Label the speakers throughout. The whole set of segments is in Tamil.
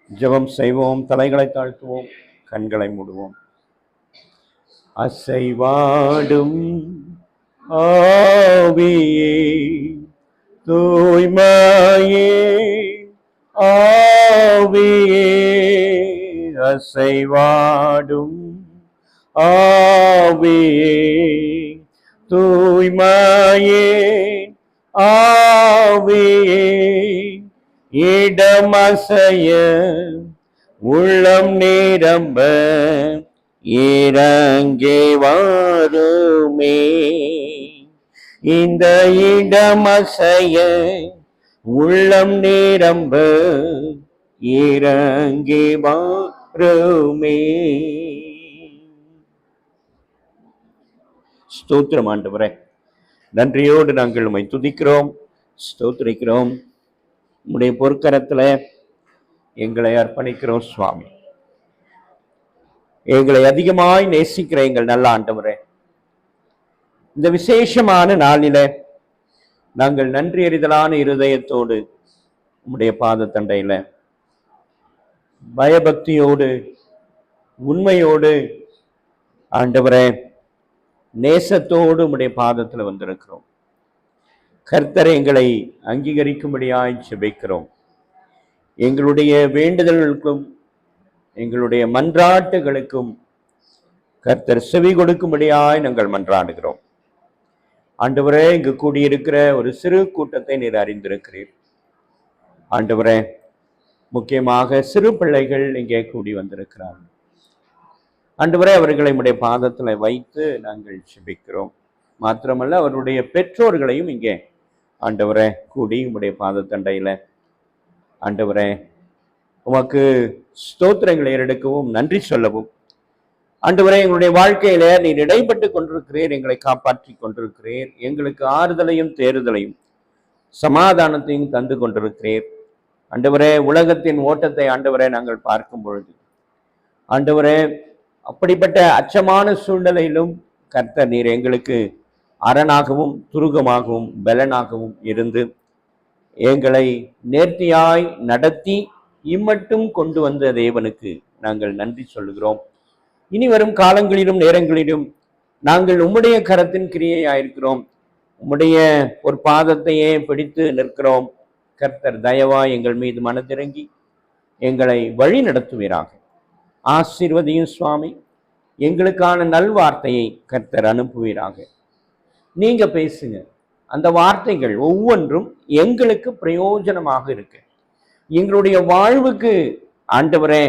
Speaker 1: ஜெபம் செய்வோம். தலைகளை தாழ்த்துவோம், கண்களை மூடுவோம். அசைவாடும் ஆவியே, தூய்மையே ஆவியே, அசைவாடும் ஆவியே, தூய்மையே ஆவியே, இடமசைய உள்ளம் நிரம்ப இறங்கி வாருமே. இந்த இடமசைய உள்ளம் நிரம்ப இறங்கி வாருமே. ஸ்தோத்திரம் ஆண்டவரே, நன்றியோடு நாங்கள் உம்மை துதிக்கிறோம், ஸ்தோத்திரிக்கிறோம். உம்முடைய பொற்கரத்துல எங்களை அர்ப்பணிக்கிறோம் சுவாமி. எங்களை அதிகமாய் நேசிக்கிற எங்கள் நல்ல ஆண்டவரே, இந்த விசேஷமான நாளில நாங்கள் நன்றி அறிதலான இருதயத்தோடு உம்முடைய பாத தண்டையில பயபக்தியோடு உண்மையோடு ஆண்டவரே நேசத்தோடு உம்முடைய பாதத்துல வந்திருக்கிறோம். கர்த்தரை எங்களை அங்கீகரிக்கும்படியாய் ஜெபிக்கிறோம். எங்களுடைய வேண்டுதல்களுக்கும் எங்களுடைய மன்றாட்டுகளுக்கும் கர்த்தர் செவி கொடுக்கும்படியாய் நாங்கள் மன்றாடுகிறோம். ஆண்டவரே, இங்கு கூடியிருக்கிற ஒரு சிறு கூட்டத்தை நீர் அறிந்திருக்கிறீர். ஆண்டவரே, முக்கியமாக சிறு பிள்ளைகள் இங்கே கூடி வந்திருக்கிறார்கள். ஆண்டவரே, அவர்களை உம்முடைய பாதத்தில் வைத்து நாங்கள் ஜெபிக்கிறோம். மாத்திரமல்ல, அவருடைய பெற்றோர்களையும் இங்கே ஆண்டவரே கூடி உம்முடைய பாதத்தண்டையில ஆண்டவரே உமக்கு ஸ்தோத்திரங்களை ஏறெடுக்கவும் நன்றி சொல்லவும் ஆண்டவரே, எங்களுடைய வாழ்க்கையில நீர் இடைப்பட்டு கொண்டிருக்கிறீர், எங்களை காப்பாற்றி கொண்டிருக்கிறீர், எங்களுக்கு ஆறுதலையும் தேறுதலையும் சமாதானத்தையும் தந்து கொண்டிருக்கிறீர். ஆண்டவரே, உலகத்தின் ஓட்டத்தை ஆண்டவரே நாங்கள் பார்க்கும் பொழுது ஆண்டவரே, அப்படிப்பட்ட அச்சமான சூழ்நிலையிலும் கர்த்தர் நீர் எங்களுக்கு அரணாகவும் துருகமாகவும் பலனாகவும் இருந்து எங்களை நேர்த்தியாய் நடத்தி இம்மட்டும் கொண்டு வந்த தேவனுக்கு நாங்கள் நன்றி சொல்லுகிறோம். இனி வரும் காலங்களிலும் நேரங்களிலும் நாங்கள் உம்முடைய கரத்தின் கிரியையாயிருக்கிறோம். உம்முடைய ஒரு பாதத்தையே பிடித்து நிற்கிறோம். கர்த்தர் தயவாய் எங்கள் மீது மனதிறங்கி எங்களை வழி நடத்துவீராக. ஆசீர்வதியும் சுவாமி. எங்களுக்கான நல்வார்த்தையை கர்த்தர் அனுப்புவீராக. நீங்க பேசுங்க. அந்த வார்த்தைகள் ஒவ்வொன்றும் எங்களுக்கு பிரயோஜனமாக இருக்கு. எங்களுடைய வாழ்வுக்கு ஆண்டவரே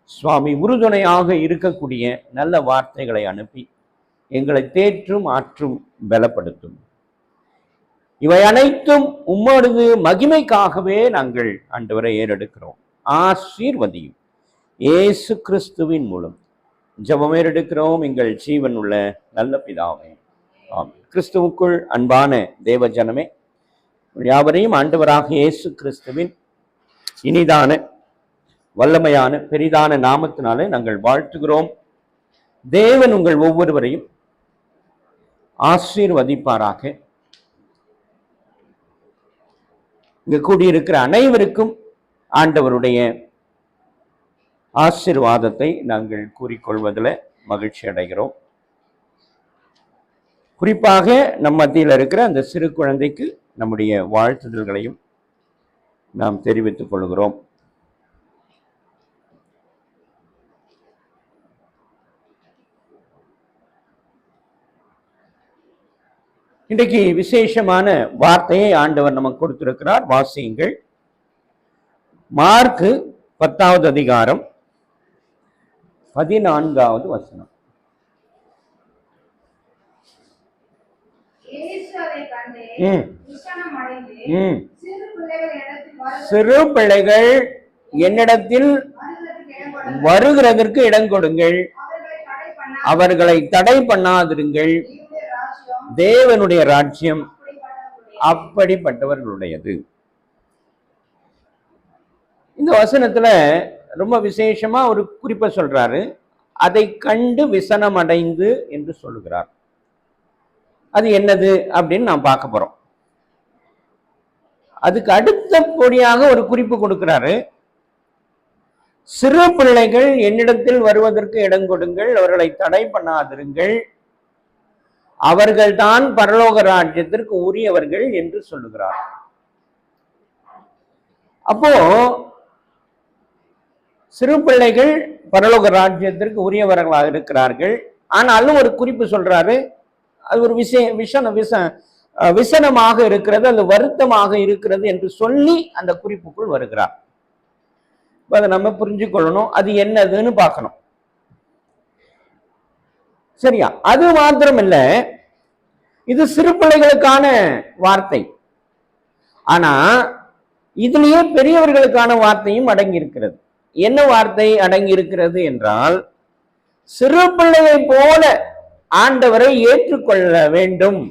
Speaker 1: சுவாமி உறுதுணையாக இருக்கக்கூடிய நல்ல வார்த்தைகளை அனுப்பி எங்களை தேற்றும் ஆற்றும் பலப்படுத்தும். இவை அனைத்தும் உம்மோடு மகிமைக்காகவே நாங்கள் ஆண்டவரை ஏறெடுக்கிறோம். ஆசீர்வதியும். இயேசு கிறிஸ்துவின் மூலம் ஜெபம் ஏறெடுக்கிறோம் எங்கள் ஜீவன் உள்ள நல்ல பிதாவே, ஆமென். கிறிஸ்துவுக்குள் அன்பான தேவ ஜனமே, யாவரையும் ஆண்டவராக இயேசு கிறிஸ்துவின் இனிதான வல்லமையான பெரிதான நாமத்தினாலே நாங்கள் வாழ்த்துகிறோம். தேவன் உங்கள் ஒவ்வொருவரையும் ஆசீர்வதிப்பாராக. இங்கு கூடியிருக்கிற அனைவருக்கும் ஆண்டவருடைய ஆசீர்வாதத்தை நாங்கள் கூறிக்கொள்வதில் மகிழ்ச்சி அடைகிறோம். குறிப்பாக நம் மத்தியில் இருக்கிற அந்த சிறு குழந்தைக்கு நம்முடைய வாழ்த்துதல்களையும் நாம் தெரிவித்துக் கொள்கிறோம். இன்றைக்கு விசேஷமான வார்த்தையை ஆண்டவர் நமக்கு கொடுத்திருக்கிறார். வாசியுங்கள். மார்க்கு 10வது அதிகாரம் 14வது வசனம். சிறு பிள்ளைகள் என்னிடத்தில் வருகிறதற்கு இடம் கொடுங்கள், அவர்களை தடை பண்ணாதிருங்கள். தேவனுடைய ராஜ்யம் அப்படிப்பட்டவர்களுடையது. இந்த வசனத்துல ரொம்ப விசேஷமா ஒரு குறிப்பை சொல்றாரு. அதை கண்டு விசனம் அடைந்து என்று சொல்லுகிறார். அது என்னது அப்படின்னு நாம் பார்க்க போறோம். அதுக்கு அடுத்தபடியாக ஒரு குறிப்பு கொடுக்கிறாரு. சிறு பிள்ளைகள் என்னிடத்தில் வருவதற்கு இடம் கொடுங்கள், அவர்களை தடை பண்ணாதிருங்கள், அவர்கள்தான் பரலோக ராஜ்யத்திற்கு உரியவர்கள் என்று சொல்லுகிறார். அப்போ சிறு பிள்ளைகள் பரலோக ராஜ்யத்திற்கு உரியவர்களாக இருக்கிறார்கள். ஆனாலும் ஒரு குறிப்பு சொல்றாரு, அது ஒரு விசனமாக இருக்கிறது, அது வருத்தமாக இருக்கிறது என்று சொல்லி அந்த குறிப்புக்குள் வருகிறார். அதை நம்ம புரிஞ்சு கொள்ளணும், அது என்னதுன்னு பார்க்கணும். சரியா? அது மாத்திரமில்ல, இது சிறு பிள்ளைகளுக்கான வார்த்தை. ஆனா இதுலயே பெரியவர்களுக்கான வார்த்தையும் அடங்கி இருக்கிறது. என்ன வார்த்தை அடங்கி இருக்கிறது என்றால், சிறு பிள்ளையை போல ஆண்டவரை ஏற்றுக்கொள்ள வேண்டும்,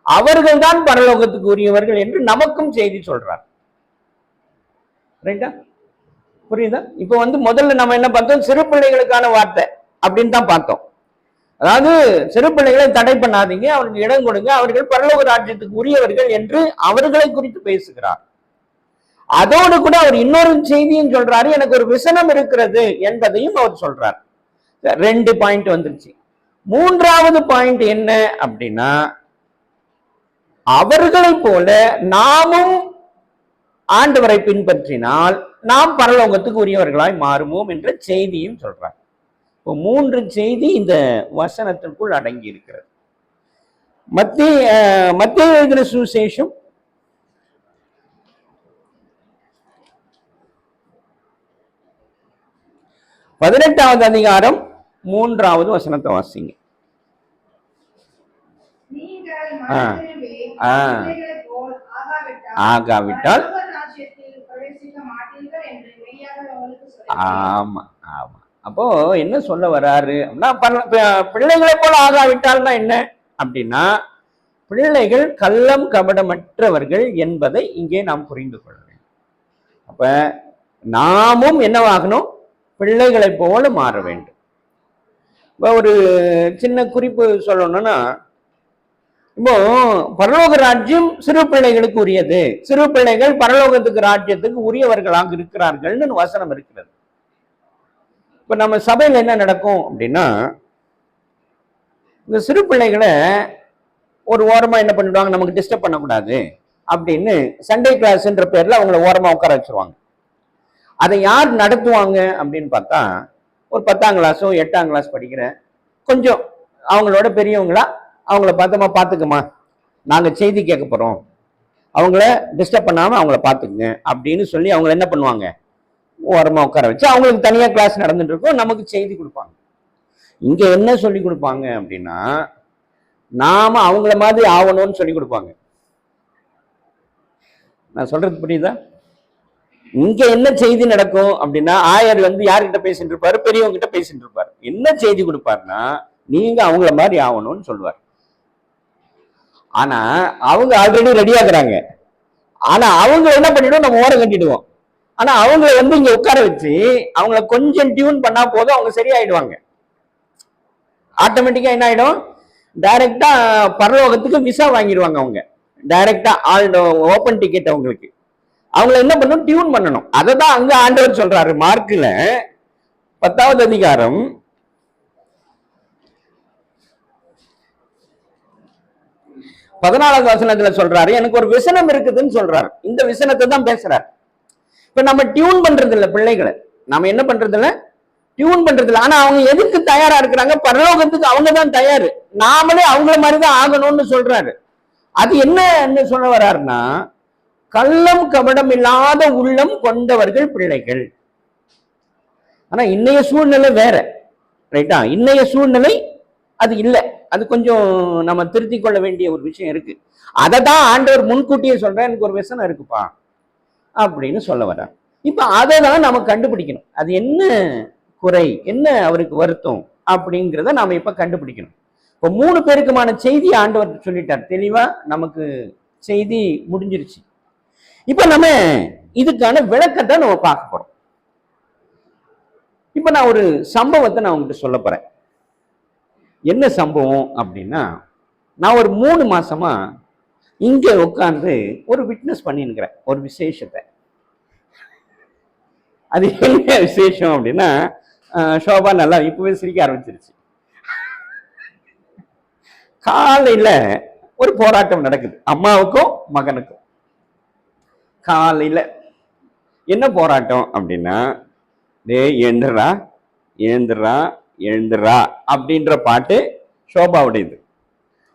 Speaker 1: அவர்கள் தான் பரலோகத்துக்கு உரியவர்கள் என்று நமக்கும் செய்தி சொல்றார். ரைட்டா? புரியுதா? இப்ப முதல்ல நம்ம என்ன பார்த்தோம், சிறு பிள்ளைகளுக்கான வார்த்தை அப்படின்னு தான் பார்த்தோம். அதாவது சிறு பிள்ளைகளை தடை பண்ணாதீங்க, அவருக்கு இடம் கொடுங்க, அவர்கள் பரலோக ராஜ்யத்துக்கு உரியவர்கள் என்று அவர்களை குறித்து பேசுகிறார். அதோடு கூட அவர் இன்னொரு செய்தியும் சொல்றாரு, எனக்கு ஒரு விசனம் இருக்கிறது என்பதையும் அவர் சொல்றார். 2 பாயிண்ட் வந்துருச்சு. 3வது பாயிண்ட் என்ன அப்படின்னா, அவர்களை போல நாமும் ஆண்டவரை பின்பற்றினால் நாம் பரலோகத்துக்கு உரியவர்களாய் மாறுவோம் என்ற செய்தியும் சொல்றார். இப்போ 3 செய்தி இந்த வசனத்திற்குள் அடங்கி இருக்கிறது. மத்தேயு எழுதின சுவிசேஷம் 18வது அதிகாரம் 3வது வசனத்தை வாசிங்க. ஆகாவிட்டால் ஆமா ஆமா. அப்போ என்ன சொல்ல வராரு அப்படின்னா, பிள்ளைகளை போல ஆகாவிட்டால்னா என்ன அப்படின்னா, பிள்ளைகள் கள்ளம் கபடமற்றவர்கள் என்பதை இங்கே நாம் புரிந்து கொள்ள வேண்டும். அப்ப நாமும் என்னவாகணும், பிள்ளைகளை போல மாற வேண்டும். ஒரு சின்ன குறிப்பு சொல்லணும்னா, இப்போ பரலோக ராஜ்யம் சிறு பிள்ளைகளுக்கு உரியது, சிறு பிள்ளைகள் பரலோகத்துக்கு ராஜ்யத்துக்கு உரியவர்களாக இருக்கிறார்கள்னு வசனம் இருக்கிறது. இப்ப நம்ம சபையில் என்ன நடக்கும் அப்படின்னா, இந்த சிறு பிள்ளைகளை ஒரு ஓரமா என்ன பண்ணிடுவாங்க, நமக்கு டிஸ்டர்ப் பண்ணக்கூடாது அப்படின்னு சண்டே கிளாஸ்ன்ற பேர்ல அவங்கள ஓரமா உட்கார வச்சிருவாங்க. அதை யார் நடத்துவாங்க அப்படின்னு பார்த்தா, ஒரு 10ஆம் கிளாஸோ 8ஆம் கிளாஸ் படிக்கிற கொஞ்சம் அவங்களோட பெரியவங்களா அவங்கள பார்த்தோமா, பார்த்துக்குமா, நாங்கள் செய்தி கேட்க போகிறோம், அவங்கள டிஸ்டர்ப் பண்ணாமல் அவங்கள பார்த்துக்குங்க அப்படின்னு சொல்லி அவங்கள என்ன பண்ணுவாங்க, ஓரமாக உட்கார வச்சு அவங்களுக்கு தனியாக கிளாஸ் நடந்துட்டு இருக்கும், நமக்கு செய்தி கொடுப்பாங்க. இங்கே என்ன சொல்லி கொடுப்பாங்க அப்படின்னா, நாம அவங்கள மாதிரி ஆகணும்னு சொல்லி கொடுப்பாங்க. நான் சொல்றது புரியுதா? இங்க என்ன செய்தி நடக்கும் அப்படின்னா, ஆயர் யார்கிட்ட பேசிட்டு இருப்பாரு, பெரியவங்க கிட்ட பேசிட்டு இருப்பாரு. என்ன செய்தி கொடுப்பாருன்னா, நீங்க அவங்கள மாதிரி ஆகணும்னு சொல்லுவார். ஆனா அவங்க ஆல்ரெடி ரெடி ஆகுறாங்க. ஆனா அவங்க என்ன பண்ணிடுவோம், நம்ம ஓரம் கட்டிடுவோம். ஆனா அவங்கள இங்க உட்கார வச்சு அவங்கள கொஞ்சம் டியூன் பண்ணா போதும், அவங்க சரியாயிடுவாங்க. ஆட்டோமேட்டிக்கா என்ன ஆயிடும், டைரக்டா பரலோகத்துக்கு விசா வாங்கிடுவாங்க. அவங்க டைரக்டா ஓப்பன் டிக்கெட் அவங்களுக்கு. அவங்கள என்ன பண்ணணும், டியூன் பண்ணணும். அதை தான் அங்க ஆண்டவர் சொல்றாரு. மார்க்ல 10வது அதிகாரம் 14வது வசனத்துல சொல்றாரு, எனக்கு ஒரு விசனம் இருக்குதுன்னு சொல்றாரு. இந்த விசனத்தை தான் பேசுறாரு. இப்ப நம்ம டியூன் பண்றது இல்ல பிள்ளைகளை, நம்ம என்ன பண்றது இல்ல, டியூன் பண்றது இல்ல. ஆனா அவங்க எதுக்கு தயாரா இருக்கிறாங்க, பரலோகத்துக்கு அவங்க தான் தயாரு, நாமளே அவங்கள மாதிரிதான் ஆகணும்னு சொல்றாரு. அது என்ன சொல்ல வர்றாருன்னா, கள்ளம் கபடம் இல்லாத உள்ளம் கொண்டவர்கள் பிள்ளைகள். ஆனா இன்னைய சூழ்நிலை வேற, ரைட்டா? இன்னைய சூழ்நிலை அது இல்லை, அது கொஞ்சம் நம்ம திருத்திக் கொள்ள வேண்டிய ஒரு விஷயம் இருக்கு. அதை தான் ஆண்டவர் முன்கூட்டியே சொல்றேன், எனக்கு ஒரு விசனம் இருக்குப்பா அப்படின்னு சொல்ல வர்றார். இப்ப அதை தான் நம்ம கண்டுபிடிக்கணும், அது என்ன குறை, என்ன அவருக்கு வருத்தம் அப்படிங்கிறத நாம இப்ப கண்டுபிடிக்கணும். இப்போ 3 பேருக்குமான செய்தி ஆண்டவர் சொல்லிட்டார் தெளிவா, நமக்கு செய்தி முடிஞ்சிருச்சு. இப்ப நம்ம இதுக்கான விளக்கத்தை நம்ம பார்க்க போறோம். இப்ப நான் ஒரு சம்பவத்தை நான் உங்ககிட்ட சொல்ல போறேன். என்ன சம்பவம் அப்படின்னா, நான் ஒரு 3 மாசமா இங்க உட்கார்ந்து ஒரு விட்னஸ் பண்ணிருக்கிறேன் ஒரு விசேஷத்தை. அது என்ன விசேஷம் அப்படின்னா, சோபா நல்லா இப்பவே சிரிக்க ஆரம்பிச்சிருச்சு. காலையில ஒரு போராட்டம் நடக்குது, அம்மாவுக்கும் மகனுக்கும். காலையில என்ன போராட்டம் அப்படின்னா, டேய் எழுந்துறா எழுந்துறா எழுந்துறா அப்படின்ற பாட்டு சோபாவுடையது.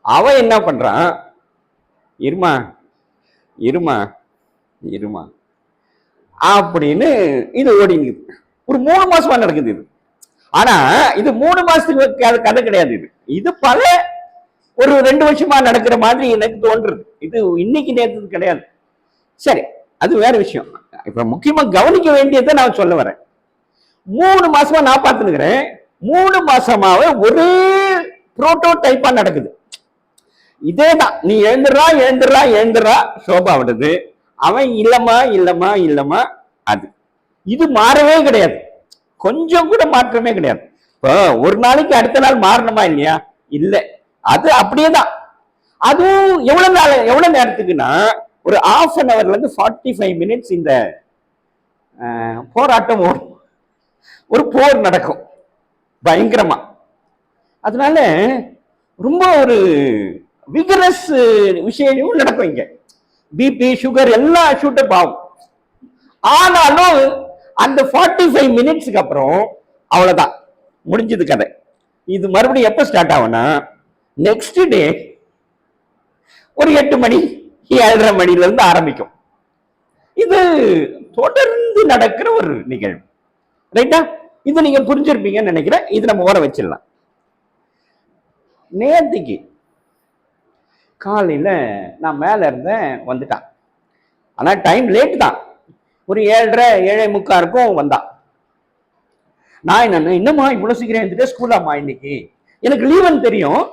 Speaker 1: அவன் என்ன பண்றான், இருமா இருமா இருமா அப்படின்னு இது ஓடிங்குது. ஒரு 3 மாசமா நடக்குது இது. ஆனா இது 3 மாசத்துக்கு கதை கிடையாது. இது இது பல ஒரு 2 வருஷமா நடக்கிற மாதிரி எனக்கு தோன்றுது. இது இன்னைக்கு நேற்று கிடையாது. சரி, அது வேற விஷயம். இப்ப முக்கியமா கவனிக்க வேண்டியதை நான் சொல்ல வரேன். 3 மாசமா நான் பார்த்துக்கிறேன். 3 மாசமாவே ஒரே புரோட்டோடைப்பா நடக்குது. இதேதான், நீ எழுந்துடுறா எழுந்துடுறா எழுந்துடுறா சோபா விடுது, அவன் இல்லம்மா இல்லம்மா இல்லம்மா. அது இது மாறவே கிடையாது, கொஞ்சம் கூட மாற்றமே கிடையாது. இப்போ ஒரு நாளைக்கு அடுத்த நாள் மாறணுமா இல்லையா? இல்ல, அது அப்படியேதான். அதுவும் எவ்வளவு நேரத்துக்குன்னா, ஒரு ½ இருந்து 45 மினிட்ஸ் இந்த போராட்டம் ஓடும். ஒரு போர் நடக்கும் பயங்கரமா. அதனால ரொம்ப ஒரு விகரஸ் விஷயம் நடக்கும் இங்க. பிபி சுகர் எல்லாம் ஷூட்டப் ஆகும். ஆனாலும் அந்த 45 மினிட்ஸ்க்கு அப்புறம் அவ்வளவுதான், முடிஞ்சது கதை. இது மறுபடியும் எப்ப ஸ்டார்ட் ஆகும்னா, நெக்ஸ்ட் டே ஒரு 8 மணி 7:30 மணில இருந்து ஆரம்பிக்கும். இது தொடர்ந்து நடக்கிற ஒரு நிகழ்வு. ரைட்டா? இது நீங்க புரிஞ்சிருப்பீங்கன்னு நினைக்கிறேன். இது நம்ம ஓர வச்சிடலாம். நேத்திக்கு காலையில நான் மேல இருந்தேன், வந்துட்டான். ஆனா டைம் லேட் தான், ஒரு 7:30 7:45 இருக்கும் வந்தான். நான் என்னம்மா இவ்வளவு சீக்கிரம் எழுந்துட்டு ஸ்கூலாமா இன்னைக்கு, எனக்கு லீவுன்னு தெரியும்.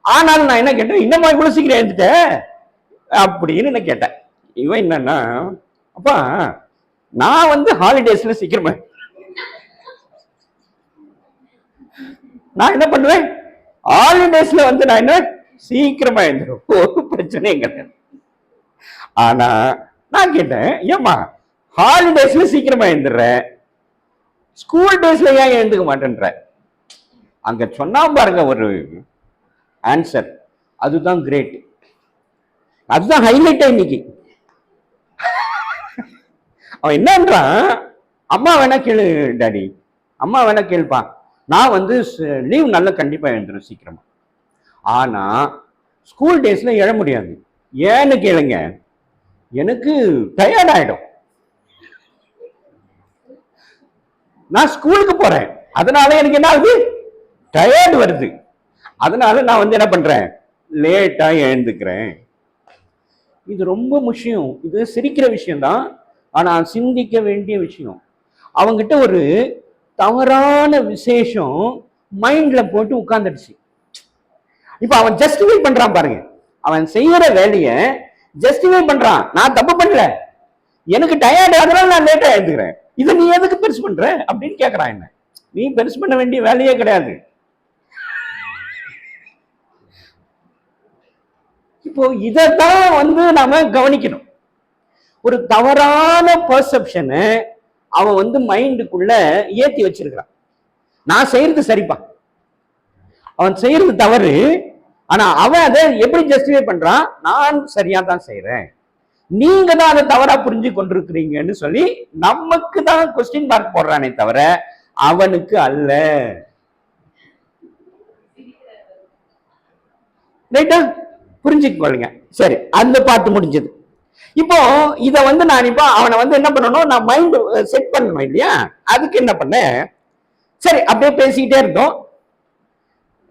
Speaker 1: ஆனாலும் நான் என்ன கேட்டேன், என்னம்மா இவ்வளவு சீக்கிரம் எழுந்துட்ட அப்படின்னு என்ன கேட்டேன். இவன் என்னன்னா, அப்பா நான் ஹாலிடேஸ்ல சீக்கிரமா, நான் என்ன பண்ணுவேன், ஹாலிடேஸ்ல நான் என்ன சீக்கிரமா எழுந்துடும், ஒரு பிரச்சனையும் கிடையாது. ஆனா நான் கேட்டேன், ஏமா ஹாலிடேஸ்ல சீக்கிரமா எழுந்துடுற, ஸ்கூல் டேஸ்ல ஏன் எழுந்துக்க மாட்டேன்ற? அங்க சொன்னா பாருங்க ஒரு ஆன்சர், அதுதான் கிரேட், அதுதான் ஹைலைட் இன்னைக்கு. அவன் என்னன்றான், அம்மா வேணா கேளு டாடி, அம்மா வேணா கேள்ப்பா, நான் லீவ் நல்லா கண்டிப்பா எழுந்துடும் சீக்கிரமா. ஆனா ஸ்கூல் டேஸ்ல எழ முடியாது. ஏன்னு கேளுங்க, எனக்கு டயர்ட் ஆயிடும், நான் ஸ்கூலுக்கு போறேன், அதனால எனக்கு என்ன ஆகுது, டயர்ட் வருது. அதனால நான் என்ன பண்றேன், லேட்டா எழுந்துக்கிறேன். இது ரொம்ப முக்கியம். இது சிரிக்கிற விஷயம்தான், ஆனா சிந்திக்க வேண்டிய விஷயம். அவங்கிட்ட ஒரு தவறான விசேஷம் மைண்ட்ல போட்டு உட்கார்ந்துடுச்சு. இப்ப அவன் ஜஸ்டிஃபை பண்றான் பாருங்க, அவன் செய்யற வேலைய ஜஸ்டிஃபை பண்றான். நான் தப்பு பண்ணல, எனக்கு டயர்ட், அதனால நான் லேட்டா எழுதுக்கிறேன், இதை நீ எதுக்கு பெருசு பண்ற அப்படின்னு கேட்கறான். என்ன, நீ பெருசு பண்ண வேண்டிய வேலையே கிடையாது. இப்போ இதைத்தான் நாம கவனிக்கணும். ஒரு தவறான பெர்செப்ஷனை அவன் மைண்டுக்குள்ள ஏத்தி வச்சிருக்கிறான். நான் செய்யறது சரிப்பா, அவன் செய்யறது தவறு, ஆனா அவன் அதை எப்படி ஜஸ்டிஃபை பண்றான், நான் சரியா தான் செய்யறேன், நீங்க தான் அதை தவறா புரிஞ்சு கொண்டிருக்கிறீங்கன்னு சொல்லி நமக்கு தான் கொஸ்டின் மார்க் போடுறானே தவிர அவனுக்கு அல்ல. ரைட்டா? புரிஞ்சுக்கொள்ளுங்க. சரி, அந்த பாட்டு முடிஞ்சது. இப்போ இத நான் இப்போ அவனை என்ன பண்ணணும், நான் மைண்ட் செட் பண்ணணும் இல்லையா? அதுக்கு என்ன பண்ணேன், சரி அப்படியே பேசிக்கிட்டே இருந்தோம்.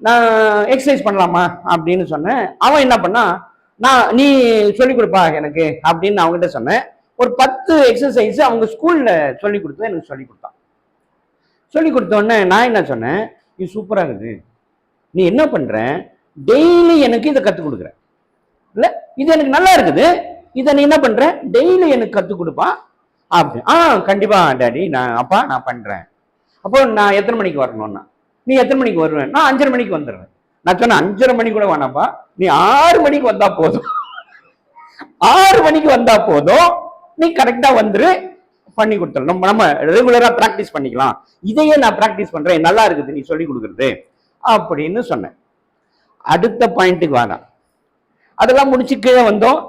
Speaker 1: நான் எக்ஸசைஸ் பண்ணலாமா அப்படின்னு சொன்னேன். அவன் என்ன பண்ணா, நீ சொல்லிக் கொடுப்பா எனக்கு அப்படின்னு அவங்ககிட்ட சொன்னேன். ஒரு 10 எக்ஸசைஸ் அவங்க ஸ்கூல்ல சொல்லி கொடுத்தது எனக்கு சொல்லி கொடுத்தான். சொல்லி கொடுத்த உடனே நான் என்ன சொன்னேன், நீ சூப்பரா இருக்குது, நீ என்ன பண்ற, டெய்லி எனக்கு இதை கத்துக் கொடுக்குற இல்ல, இது எனக்கு நல்லா இருக்குது, இதை நீ என்ன பண்ற, டெய்லி எனக்கு கத்துக் கொடுப்பா அப்படி. கண்டிப்பா டாடி, அப்பா நான் பண்றேன். அப்போ நான் எத்தனை மணிக்கு வரணும்னா, நீ எத்தனை மணிக்கு வருவேன், நான் 5:30 மணிக்கு வந்துடுறேன். நான் சொன்னேன் 5:30 மணி கூட வேணாப்பா, நீ 6 மணிக்கு வந்தா போதும், 6 மணிக்கு வந்தா போதும், நீ கரெக்டா வந்துரு, பண்ணி கொடுத்துரும். நம்ம ரெகுலரா பிராக்டிஸ் பண்ணிக்கலாம். இதையே நான் பிராக்டிஸ் பண்றேன், நல்லா இருக்குது நீ சொல்லி கொடுக்குறது அப்படின்னு சொன்னேன். அடுத்த பாயிண்ட்டுக்கு வரேன். அதெல்லாம் முடிச்சு கீழே வந்தோம்.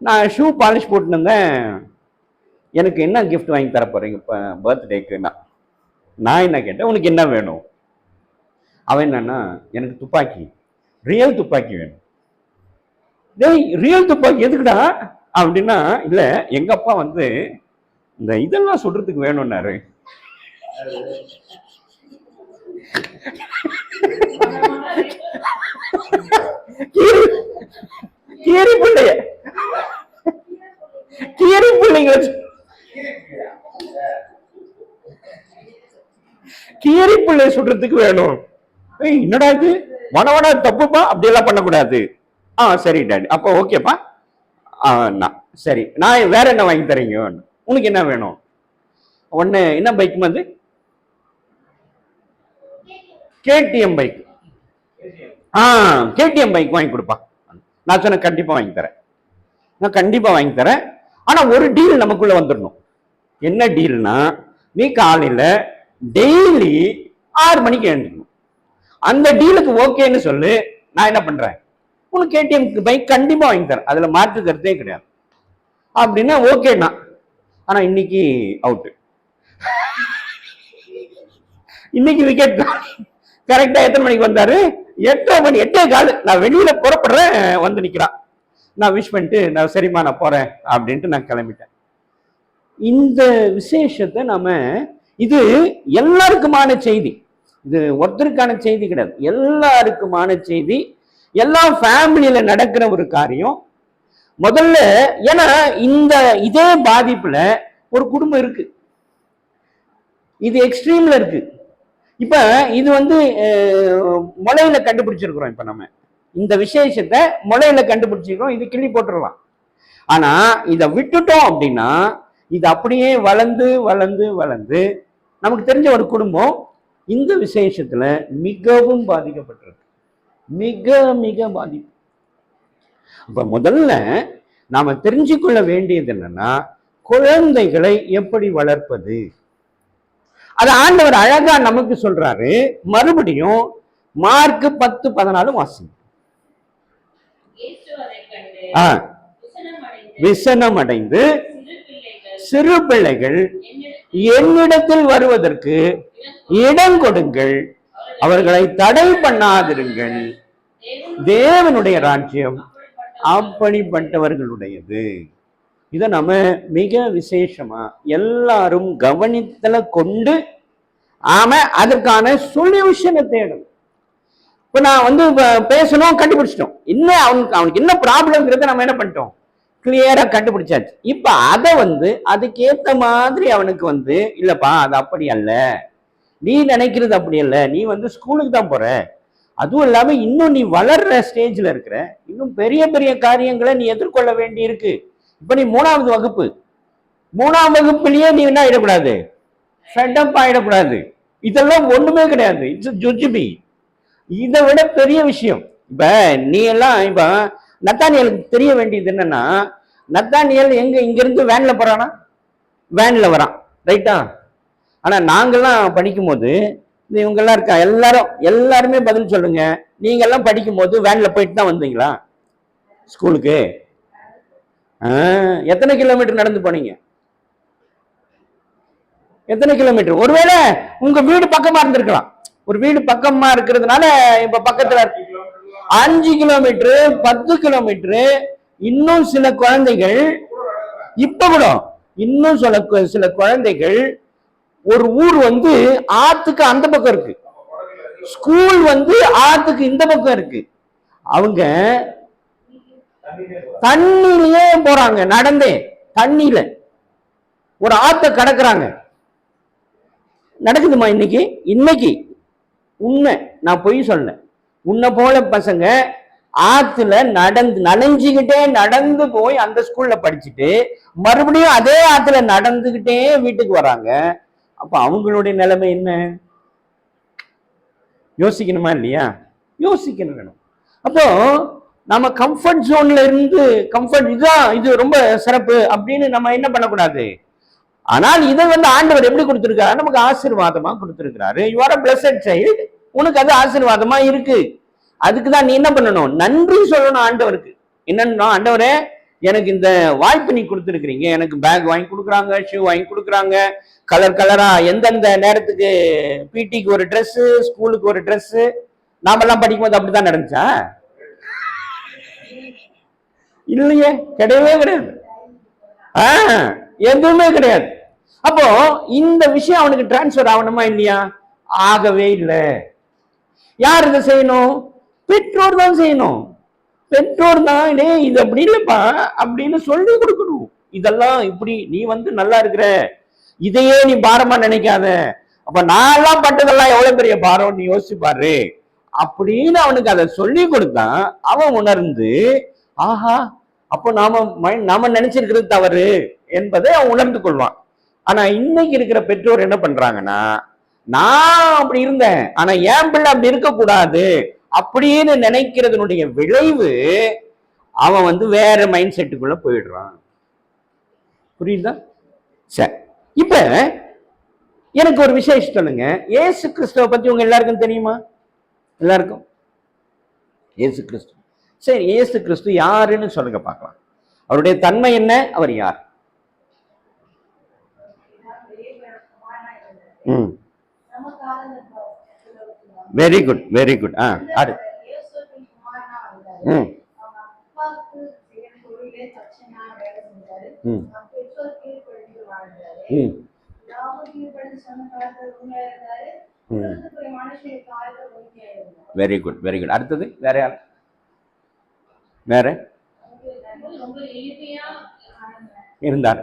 Speaker 1: நான் ஷூ பாலிஷ் போட்டுருந்தேன். எனக்கு என்ன கிஃப்ட் வாங்கி தர போறீங்க இப்போ பர்த்டேக்குன்னா, நான் என்ன கேட்டேன், உனக்கு என்ன வேணும்? அவன் என்னன்னா, எனக்கு துப்பாக்கி, ரியல் துப்பாக்கி வேணும். டேய், ரியல் துப்பாக்கி எதுக்குடா அப்படின்னா, இல்ல எங்க அப்பா வந்து இந்த இதெல்லாம் சொல்றதுக்கு வேணும்னாரு. கீரி பிள்ளைங்க கீரி பிள்ளை சொல்றதுக்கு வேணும். என்னடா இது, வனவனா தப்புப்பா, அப்படியெல்லாம் பண்ணக்கூடாது. சரி டாடி, அப்போ ஓகேப்பா. சரி, நான் வேற என்ன வாங்கி தரீங்க, உனக்கு என்ன வேணும்? ஒன்னு என்ன பைக் வந்து கேடிஎம் பைக். கேடிஎம் பைக் வாங்கி கொடுப்பா. நான் சொன்ன கண்டிப்பா வாங்கி தரேன், நான் கண்டிப்பா வாங்கி தரேன். ஆனா ஒரு டீல் நமக்குள்ள வந்துடணும். என்ன டீல்னா, நீ காலையில டெய்லி 6 மணிக்கு எழுந்துக்கணும். அந்த டீலுக்கு ஓகேன்னு சொல்லு, நான் என்ன பண்றேன், உனக்கு கேடிஎம் பைக் கண்டிப்பா வாங்கி தரேன், அதுல மாற்று கருத்தே கிடையாது அப்படின்னா ஓகேண்ணா. ஆனா இன்னைக்கு அவுட்டு, இன்னைக்கு விக்கெட். கரெக்டா எத்தனை மணிக்கு வந்தாரு? 8 மணி, 8:15. நான் வெளியில புறப்படுறேன், வந்து நிக்கிறான். நான் விஷ் பண்ணிட்டு, நான் சரிம்மா நான் போறேன் அப்படின்ட்டு நான் கிளம்பிட்டேன். இந்த விசேஷத்தை நாம, இது எல்லாருக்குமான செய்தி, இது ஒருத்தருக்கான செய்தி கிடையாது, எல்லாருக்குமான செய்தி, எல்லா ஃபேமிலியில நடக்கிற ஒரு காரியம். முதல்ல ஏன்னா இந்த இதே பாதிப்புல ஒரு குடும்பம் இருக்கு, இது எக்ஸ்ட்ரீம்ல இருக்கு. இப்ப இது வந்து முளையில கண்டுபிடிச்சிருக்கிறோம். இப்ப நம்ம இந்த விசேஷத்தை முளையில கண்டுபிடிச்சிருக்கிறோம், இது கிள்ளி போட்டுடலாம். ஆனா இதை விட்டுட்டோம் அப்படின்னா இது அப்படியே வளர்ந்து வளர்ந்து வளர்ந்து நமக்கு தெரிஞ்ச ஒரு குடும்பம் இந்த விசேஷத்துல மிகவும் பாதிக்கப்பட்டிருக்கு, மிக மிக பாதிப்பு. அப்ப முதல்ல நாம தெரிஞ்சுக்கொள்ள வேண்டியது என்னன்னா, குழந்தைகளை எப்படி வளர்ப்பது. அது ஆண்டவர் அழகா நமக்கு சொல்றாரு. மறுபடியும் மார்க் 10:14 வாசிங்க. விசனம் அடைந்து சிறு பிள்ளைகள் என்னிடத்தில் வருவதற்கு இடம் கொடுங்கள், அவர்களை தடை பண்ணாதிருங்கள், தேவனுடைய ராஜ்யம் அப்படிப்பட்டவர்களுடையது. இதை நம்ம மிக விசேஷமா எல்லாரும் கவனித்தல கொண்டு அதற்கான சொல்யூஷனை தேடணும். இப்ப நான் வந்து பேசணும், கண்டுபிடிச்சிட்டோம், இன்னும் அவனுக்கு என்ன ப்ராப்ளம்ங்கிறத நம்ம என்ன பண்ணிட்டோம், கிளியரா கண்டுபிடிச்சாச்சு. இப்ப அதை வந்து அதுக்கேத்த மாதிரி அவனுக்கு வந்து, இல்லப்பா அது அப்படி அல்ல, நீ நினைக்கிறது அப்படி அல்ல, நீ வந்து ஸ்கூலுக்கு தான் போற, அதுவும் இல்லாம இன்னும் நீ வளர்ற ஸ்டேஜ்ல இருக்கிற, இன்னும் பெரிய பெரிய காரியங்களை நீ எதிர்கொள்ள வேண்டி இருக்கு. இப்ப நீ 3வது வகுப்பு, 3ஆம் வகுப்புலயே நீ என்ன ஆயிடக்கூடாது, ஃபெட்டப் ஆயிடக்கூடாது. இதெல்லாம் ஒண்ணுமே கிடையாது, இட்ஸ் ஜுஜுபி. இதை விட பெரிய விஷயம். இப்ப நீ எல்லாம் இப்ப நத்தானியலுக்கு தெரிய வேண்டியது என்னன்னா, நத்தானியல் எங்க இங்க இருந்து வேன்ல போறானா, வேன்ல வரான், ரைட்டா? ஆனா நாங்கெல்லாம் படிக்கும் போது, இவங்கெல்லாம் இருக்கா, எல்லாருமே பதில் சொல்லுங்க, நீங்க எல்லாம் படிக்கும் போது வேன்ல போயிட்டு தான் வந்தீங்களா ஸ்கூலுக்கு? எத்தனை கிலோமீட்டர் நடந்து போனீங்க? எத்தனை கிலோமீட்டர்? ஒருவேளை உங்க வீடு பக்கமா இருந்திருக்கலாம், ஒரு வீடு பக்கமா இருக்கிறதுனால இப்ப பக்கத்துல 5 கிலோமீட்டர், 10 கிலோமீட்டர். இன்னும் சில குழந்தைகள் இப்ப கூட, இன்னும் சில குழந்தைகள் ஒரு ஊர் வந்து ஆத்துக்கு அந்த பக்கம் இருக்கு, ஸ்கூல் வந்து ஆத்துக்கு இந்த பக்கம் இருக்கு, அவங்க தண்ணியிலே போறாங்க, நடந்தே தண்ணியில ஒரு ஆத்த கடக்குறாங்க. நடக்குதுமா இன்னைக்கு உண்மை, நான் பொய் சொல்ல. உன்னை போல பசங்க ஆத்துல நனைஞ்சுக்கிட்டே நடந்து போய் அந்த ஸ்கூல்ல படிச்சுட்டு மறுபடியும் அதே ஆத்துல நடந்துகிட்டே வீட்டுக்கு வராங்க. அப்ப அவங்களுடைய நிலைமை என்ன? யோசிக்கணுமா இல்லையா? யோசிக்கணும் வேணும். அப்போ நம்ம கம்ஃபர்ட் ஜோன்ல இருந்து, கம்ஃபர்ட் இதுதான், இது ரொம்ப சிறப்பு அப்படின்னு நம்ம என்ன பண்ணக்கூடாது, ஆனால் இதை ஆண்டவர் எப்படி கொடுத்திருக்காரு? நமக்கு ஆசீர்வாதமா கொடுத்திருக்கிறாரு. You are a blessed child. உனக்கு அது ஆசீர்வாதமா இருக்கு. அதுக்குதான் நீ என்ன பண்ணணும்? நன்றி சொல்லணும் ஆண்டவருக்கு. என்னன்னா, ஆண்டவரே எனக்கு இந்த வாய்ப்பு நீ கொடுத்துருக்கிறீங்க. எனக்கு பேக் வாங்கி கொடுக்குறாங்க, ஷூ வாங்கி கொடுக்குறாங்க, கலர் கலரா எந்தெந்த நேரத்துக்கு பிடிக்கு ஒரு ட்ரெஸ், ஸ்கூலுக்கு ஒரு ட்ரெஸ். நாமெல்லாம் படிக்கும்போது அப்படித்தான் நடந்துச்சா? இல்லையே, கிடையவே கிடையாது. எதுவுமே கிடையாது. அப்போ இந்த விஷயம் அவனுக்கு டிரான்ஸ்பர் ஆகணுமா இல்லையா? ஆகவே இல்லை. யார் இதை செய்யணும்? பெற்றோர் தான் செய்யணும். பெற்றோர் தான் இது அப்படி இல்லப்பா அப்படின்னு சொல்லி கொடுக்கணும். இதெல்லாம் இப்படி நீ நல்லா இருக்கிற, இதையே நீ பாரமா நினைக்காத. அப்ப நான் எல்லாம் பட்டதெல்லாம் எவ்வளவு பெரிய பாரம் நீ யோசிச்சு பாரு அப்படின்னு அவனுக்கு அதை சொல்லி கொடுத்தா அவன் உணர்ந்து, ஆஹா அப்போ நாம நினைச்சிருக்கிறது தவறு என்பதை அவன் உணர்ந்து கொள்வான். ஆனா இன்னைக்கு இருக்கிற பெற்றோர் என்ன பண்றாங்கன்னா, நான் அப்படி இருந்தேன் ஆனா என் பிள்ளை அப்படி இருக்கக்கூடாது அப்படின்னு நினைக்கிறதுனுடைய விளைவு அவன் வேற மைண்ட் செட்டுக்குள்ள போயிடுறான். புரியுதா? சரி, இப்ப எனக்கு ஒரு விசேஷம் சொல்லுங்க. இயேசு கிறிஸ்துவ பத்தி உங்க எல்லாருக்கும் தெரியுமா? எல்லாருக்கும் இயேசு கிறிஸ்து. சரி, இயேசு கிறிஸ்து யாருன்னு சொல்லுங்க பார்க்கலாம். அவருடைய தன்மை என்ன? அவர் யார்? Very good, very good. அது வெரி குட், வெரி குட். அடுத்தது வேற யார்? வேற இருந்தார்.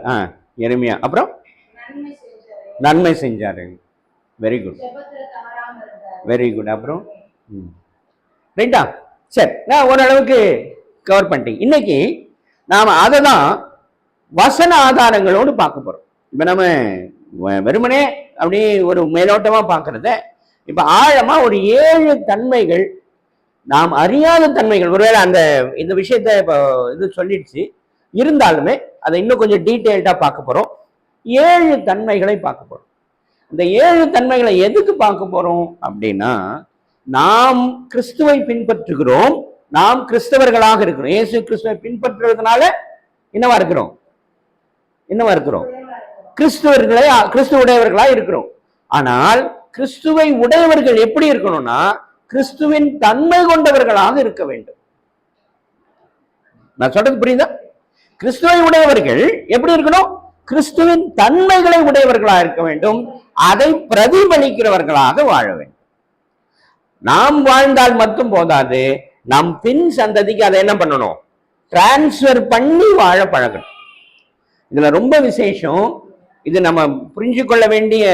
Speaker 1: எரேமியா. அப்புறம் நன்மை செஞ்சாரு. Very good, very good. அப்புறம் ரைட்டா? சரி, நான் ஓரளவுக்கு கவர் பண்ணிட்டேன். இன்னைக்கு நாம அதை தான் வசன ஆதாரங்களோடு பார்க்க போறோம். இப்ப நம்ம வெறுமனே அப்படி ஒரு மேலோட்டமா பார்க்கறத இப்ப ஆழமா ஒரு 7 தன்மைகள், நாம் அறியாத தன்மைகள். ஒருவேளை இந்த விஷயத்த இப்போ இது சொல்லிடுச்சு இருந்தாலுமே அதை இன்னும் கொஞ்சம் டீட்டெயில்டா பார்க்க போறோம். 7 தன்மைகளை பார்க்க போறோம். இந்த 7 தன்மைகளை எதுக்கு பார்க்க போறோம் அப்படின்னா, நாம் கிறிஸ்துவை பின்பற்றுகிறோம், நாம் கிறிஸ்தவர்களாக இருக்கிறோம். இயேசு கிறிஸ்துவை பின்பற்றுறதுனால என்னவா இருக்கிறோம்? கிறிஸ்துவ உடையவர்களா இருக்கிறோம். ஆனால் கிறிஸ்துவை உடையவர்கள் எப்படி இருக்கணும்னா, கிறிஸ்துவின் தன்மை கொண்டவர்களாக இருக்க வேண்டும். நான் சொல்றது புரியுதா? கிறிஸ்துவை உடையவர்கள் எப்படி இருக்கணும்? கிறிஸ்துவின் தன்மைகளை உடையவர்களாக இருக்க வேண்டும். அதை பிரதிபலிக்கிறவர்களாக வாழ வேண்டும். நாம் வாழ்ந்தால் மட்டும் போதாது, நம் பின் சந்ததிக்கு அதை என்ன பண்ணணும்? டிரான்ஸ்பர் பண்ணி வாழ பழகணும். இதுல ரொம்ப விசேஷம். இது நம்ம புரிஞ்சு கொள்ள வேண்டிய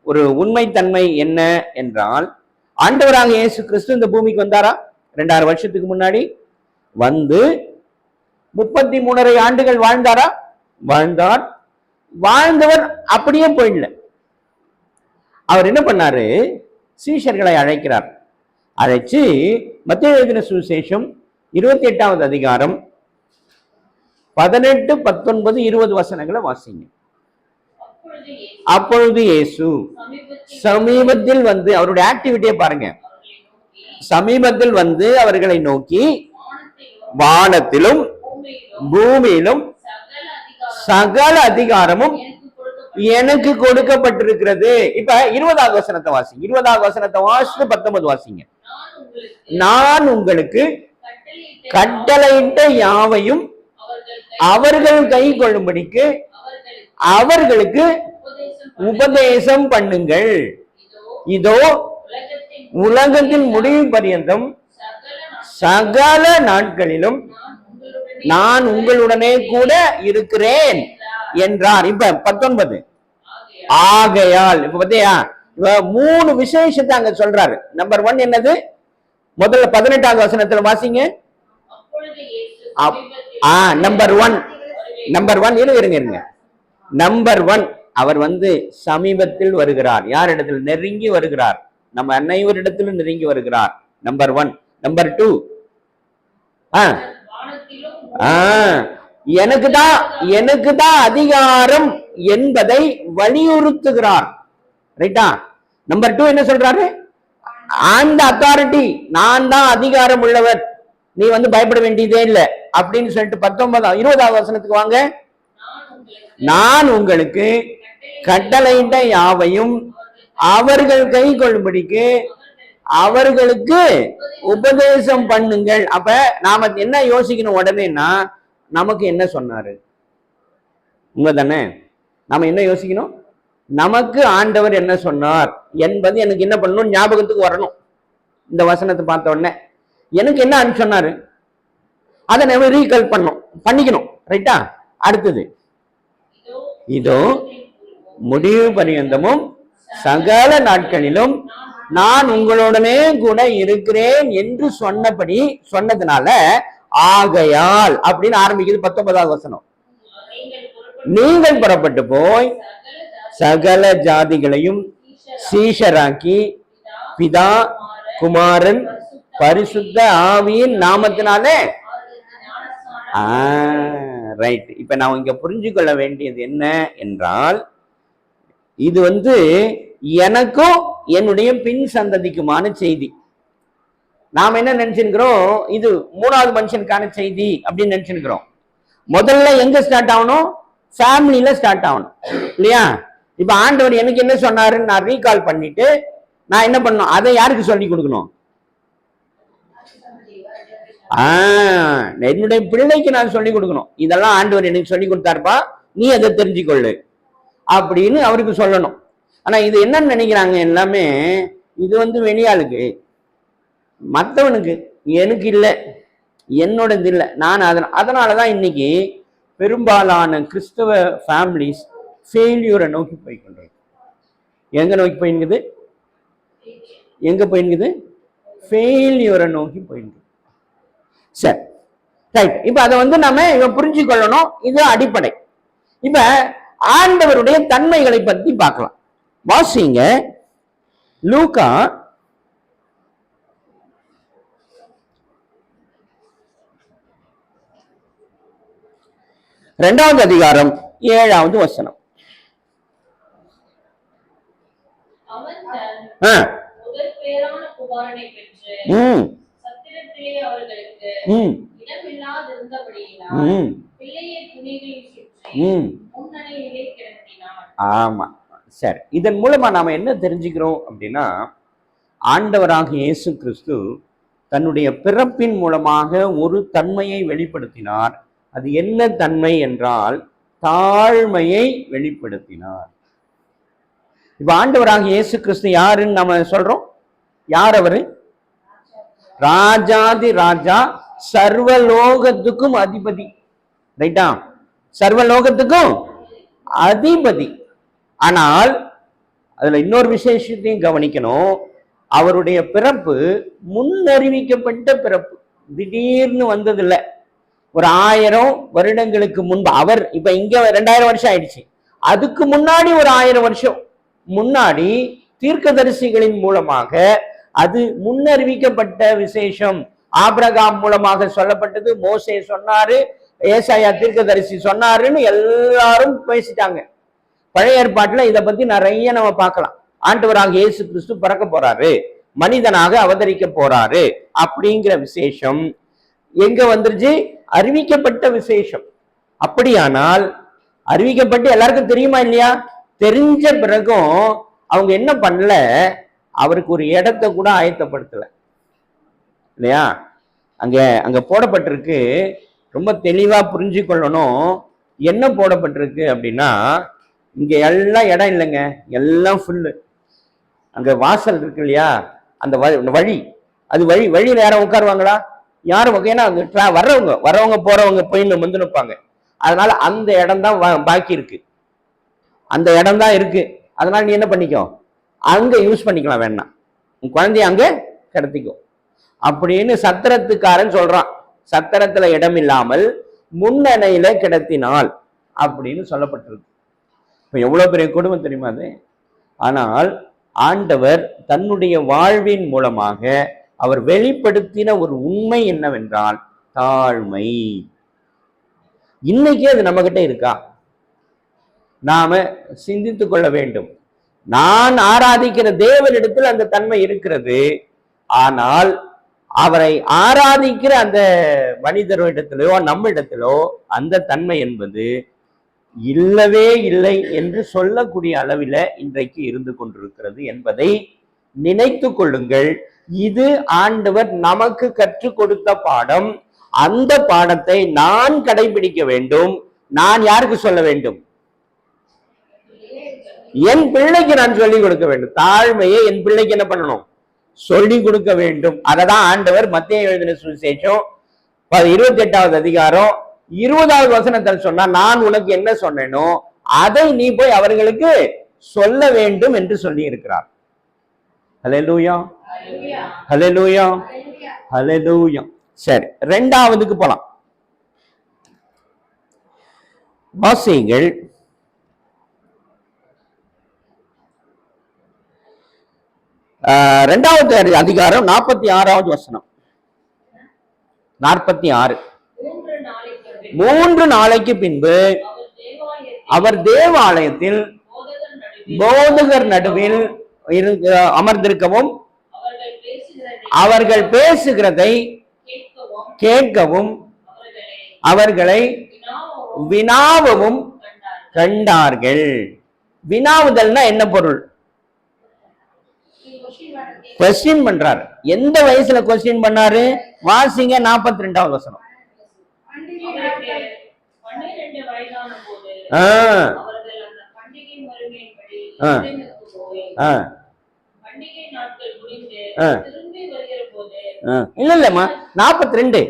Speaker 1: ஒரு உண்மைத்தன்மை என்ன என்றால், ஆண்டவராக இயேசு கிறிஸ்து இந்த பூமிக்கு வந்தாரா? 2000 வருஷத்துக்கு முன்னாடி வந்து 33.5 ஆண்டுகள் வாழ்ந்தாரா? வாழ்ந்தார். வாழ்ந்தவர் அப்படியே போயிடல. அவர் என்ன பண்ணாரு? சீஷர்களை அழைக்கிறார். அழைச்சு மத்தேயு எழுதின சுவிசேஷம் 28வது அதிகாரம் 18, 19, 20 வசனங்களை வாசிங்க. அப்பொழுது இயேசு சமீபத்தில் வந்து, அவருடைய ஆக்டிவிட்டியை பாருங்க, சமீபத்தில் வந்து அவர்களை நோக்கி, வானத்திலும் பூமியிலும் சகல அதிகாரமும் எனக்கு கொடுக்கப்பட்டிருக்கிறது. இப்ப 20வது வசனத்தை வாசிங்க. 20வது வசனத்தை வாசித்து 19 வாசிங்க. நான் உங்களுக்கு கட்டளையிட்ட யாவையும் அவர்கள் கை கொள்ளும்படிக்கு அவர்களுக்கு உபதேசம் பண்ணுங்கள். இதோ உலகத்தின் முடிவு பரியந்தம் சகல நாட்களிலும் நான் உங்களுடனே கூட இருக்கிறேன் என்றார். இப்ப 19. ஆகையால் இப்ப பத்தியா, 3 விசேஷத்தை அங்க சொல்றாரு. நம்பர் 1 என்னது? முதல்ல 18வது வசனத்துல வாசிங்க. நம்பர் 1 இருங்க. நம்பர் 1, அவர் வந்து சமீபத்தில் வருகிறார். யார் இடத்துல? நெருங்கி வருகிறார். நம்ம அனைவரிடத்திலும் நெருங்கி வருகிறார். நம்பர் 1. நம்பர் 2, எனக்கு தான் அதிகாரம் என்பதை வலியுறுத்துகிறார். ரைட்டா? நம்பர் 2 என்ன சொல்றாரு? அந்த அத்தாரிட்டி, நான் தான் அதிகாரம் உள்ளவர், நீ பயப்பட வேண்டியதே இல்லை அப்படின்னு சொல்லிட்டு 20வது வசனத்துக்கு வாங்க. நான் உங்களுக்கு கட்டளையிட்ட யாவையும் அவர்கள் கை கொள்ளும்படிக்கு அவர்களுக்கு உபதேசம் பண்ணுங்கள். அப்ப நாம என்ன யோசிக்கணும் உடனேன்னா, நமக்கு என்ன சொன்னாரு? உண்மைதானே? நாம என்ன யோசிக்கணும்? நமக்கு ஆண்டவர் என்ன சொன்னார் என்பது எனக்கு என்ன பண்ணணும், ஞாபகத்துக்கு வரணும். இந்த வசனத்தை பார்த்த உடனே எனக்கு என்ன சொன்னாரு அதை நம்ம ரீகால் பண்ணிக்கணும். ரைட்டா? அடுத்தது, இதோ முடிவு பரியந்தமும் சகல நாட்களிலும் நான் உங்களுடனே கூட இருக்கிறேன் என்று சொன்னதுனால ஆகையால் அப்படின்னு ஆரம்பிக்குது 19வது வசனம். நீங்கள் புறப்பட்டு போய் சகல ஜாதிகளையும் சீஷராக்கி பிதா குமாரன் பரிசுத்த ஆவியின் நாமத்தினாலே. ரைட். இப்ப நான் இங்க புரிஞ்சு கொள்ள வேண்டியது என்ன என்றால், இது எனக்கும் என்னுடைய பின் சந்ததிக்குமான செய்தி. நாம என்ன நினைச்சிருக்கிறோம், இது 3வது மனுஷனுக்கான செய்தி அப்படின்னு நினைச்சிருக்கிறோம். முதல்ல எங்க ஸ்டார்ட் ஆகணும்? ஃபேமிலியில ஸ்டார்ட் ஆகணும் இல்லையா? இப்ப ஆண்டவர் எனக்கு என்ன சொன்னாருன்னு நான் ரீகால் பண்ணிட்டு நான் என்ன பண்ணணும், அதை யாருக்கு சொல்லி கொடுக்கணும்? என்னுடைய பிள்ளைக்கு நான் சொல்லி கொடுக்கணும். இதெல்லாம் ஆண்டவர் எனக்கு சொல்லி கொடுத்தாருப்பா, நீ அதை தெரிஞ்சுக்கொள்ளு அப்படின்னு அவருக்கு சொல்லணும். ஆனா இது என்னன்னு நினைக்கிறாங்க எல்லாமே, இது வெளியாளுக்கு, மற்றவனுக்கு, எனக்கு இல்லை, என்னோடது இல்லை, நான் அதனாலதான் இன்னைக்கு பெரும்பாலான கிறிஸ்தவ ஃபேமிலிஸ் ஃபெயில்யூரை நோக்கி போய்கொண்டிருக்கு. எங்க நோக்கி போயின்குது? ஃபெயில்யூரை நோக்கி போயிருக்கு. சரி, ரைட். இப்ப அதை நம்ம புரிஞ்சு கொள்ளணும். இது அடிப்படை. இப்ப ஆண்டவருடைய தன்மைகளை பத்தி பார்க்கலாம். வாசிங்க லூக்கா 2வது அதிகாரம் 7வது வசனம். ஆமா, சரி. இதன் மூலமா நாம என்ன தெரிஞ்சுக்கிறோம் அப்படின்னா, ஆண்டவராக இயேசு கிறிஸ்து தன்னுடைய பிறப்பின் மூலமாக ஒரு தன்மையை வெளிப்படுத்தினார். அது என்ன தன்மை என்றால் தாழ்மையை வெளிப்படுத்தினார். இப்ப ஆண்டவராக இயேசு கிறிஸ்து யாருன்னு நம்ம சொல்றோம்? யார் அவரு? ராஜாதி ராஜா, சர்வலோகத்துக்கும் அதிபதி. ரைட்டா? சர்வலோகத்துக்கும் அதிபதி. ஆனால் அதுல இன்னொரு விசேஷத்தையும் கவனிக்கணும். அவருடைய பிறப்பு முன்னறிவிக்கப்பட்ட பிறப்பு, திடீர்னு வந்ததில்லை. ஒரு 1000 வருடங்களுக்கு முன்பு, அவர் இப்ப இங்க 2000 வருஷம் ஆயிடுச்சு, அதுக்கு முன்னாடி ஒரு 1000 வருஷம் முன்னாடி தீர்க்கதரிசிகளின் மூலமாக அது முன்னறிவிக்கப்பட்ட விசேஷம். ஆபிரகாம் மூலமாக சொல்லப்பட்டது, மோசே சொன்னாரு, ஏசாயா தீர்க்கதரிசி சொன்னாருன்னு எல்லாரும் பேசிட்டாங்க. பழைய ஏற்பாட்டுல இதை பத்தி நிறைய நம்ம பார்க்கலாம். ஆண்டவராக இயேசு கிறிஸ்து பிறக்க போறாரு, மனிதனாக அவதரிக்க போறாரு அப்படிங்கிற விசேஷம் எங்க வந்துருச்சு? அறிவிக்கப்பட்ட விசேஷம். அப்படியானால் அறிவிக்கப்பட்டு எல்லாருக்கும் தெரியுமா இல்லையா? தெரிஞ்ச பிறகும் அவங்க என்ன பண்ணல, அவருக்கு ஒரு இடத்தை கூட ஆயத்தப்படுத்தல இல்லையா? அங்க போடப்பட்டிருக்கு. ரொம்ப தெளிவா புரிஞ்சு கொள்ளணும். என்ன போடப்பட்டிருக்கு அப்படின்னா, இங்க எல்லாம் இடம் இல்லைங்க, எல்லாம் ஃபுல்லு. அங்க வாசல் இருக்கு இல்லையா, அந்த வழி, அது வழியில யாரும் உட்காருவாங்களா? யாரும். ஏன்னா வரவங்க போறவங்க போயின்னு வந்து நிற்பாங்க. அதனால அந்த இடம் தான் பாக்கி இருக்கு, அந்த இடம் தான் இருக்கு. அதனால நீ என்ன பண்ணிக்கோ, அங்க யூஸ் பண்ணிக்கலாம், வேணாம் உன் குழந்தைய அங்க கிடத்திக்கோ அப்படின்னு சத்திரத்துக்காரன் சொல்றான். சத்திரத்துல இடம் இல்லாமல் முன்னணையில கிடத்தினால் அப்படின்னு சொல்லப்பட்டிருக்கு. இப்ப எவ்வளவு பெரிய குடும்பம் தெரியுமா அது? ஆனால் ஆண்டவர் தன்னுடைய வாழ்வின் மூலமாக அவர் வெளிப்படுத்தின ஒரு உண்மை என்னவென்றால் தாழ்மை. இன்னைக்கு அது நம்ம கிட்ட இருக்கா? நாம சிந்தித்துக் கொள்ள வேண்டும். நான் ஆராதிக்கிற தேவனிடத்தில் அந்த தன்மை இருக்கிறது. ஆனால் அவரை ஆராதிக்கிற அந்த மனிதரிடத்திலோ நம்மிடத்திலோ அந்த தன்மை என்பது இல்லவே இல்லை என்று சொல்லக்கூடிய அளவில் இன்றைக்கு இருந்து கொண்டிருக்கிறது என்பதை நினைத்து கொள்ளுங்கள். இது ஆண்டவர் நமக்கு கற்றுக் கொடுத்த பாடம். அந்த பாடத்தை நான் கடைபிடிக்க வேண்டும். நான் யாருக்கு சொல்ல வேண்டும்? என் பிள்ளைக்கு நான் சொல்லிக் கொடுக்க வேண்டும். தாழ்மையை என் பிள்ளைக்கு என்ன பண்ணணும்? சொல்லிக் கொடுக்க வேண்டும். அததான் ஆண்டவர் மத்தேயு எழுதின சுவிசேஷம் 28வது அதிகாரம் 20வது வசனத்தில் சொன்னா, நான் உனக்கு என்ன சொன்னேனோ அதை நீ போய் அவர்களுக்கு சொல்ல வேண்டும் என்று சொல்லி இருக்கிறார். ஹல்லேலூயா, ஹல்லேலூயா, ஹல்லேலூயா. சரி, இரண்டாவதுக்கு போலாம். வாசியுங்கள். இரண்டாவது அதிகாரம் 46வது வசனம். 46. 3 நாளைக்கு பின்பு அவர் தேவாலயத்தில் போதகர் நடுவில் அமர்ந்திருக்கவும் அவர்கள் பேசுகிறதை கேட்கவும் அவர்களை வினாவவும் கண்டார்கள். வினாவுதல்னா என்ன பொருள்? கொஸ்டின் பண்றாரு. எந்த வயசுல கொஸ்டின் பண்ணாரு? வாசிங்க 42வது வசனம். இல்ல இல்லம்மா, 42.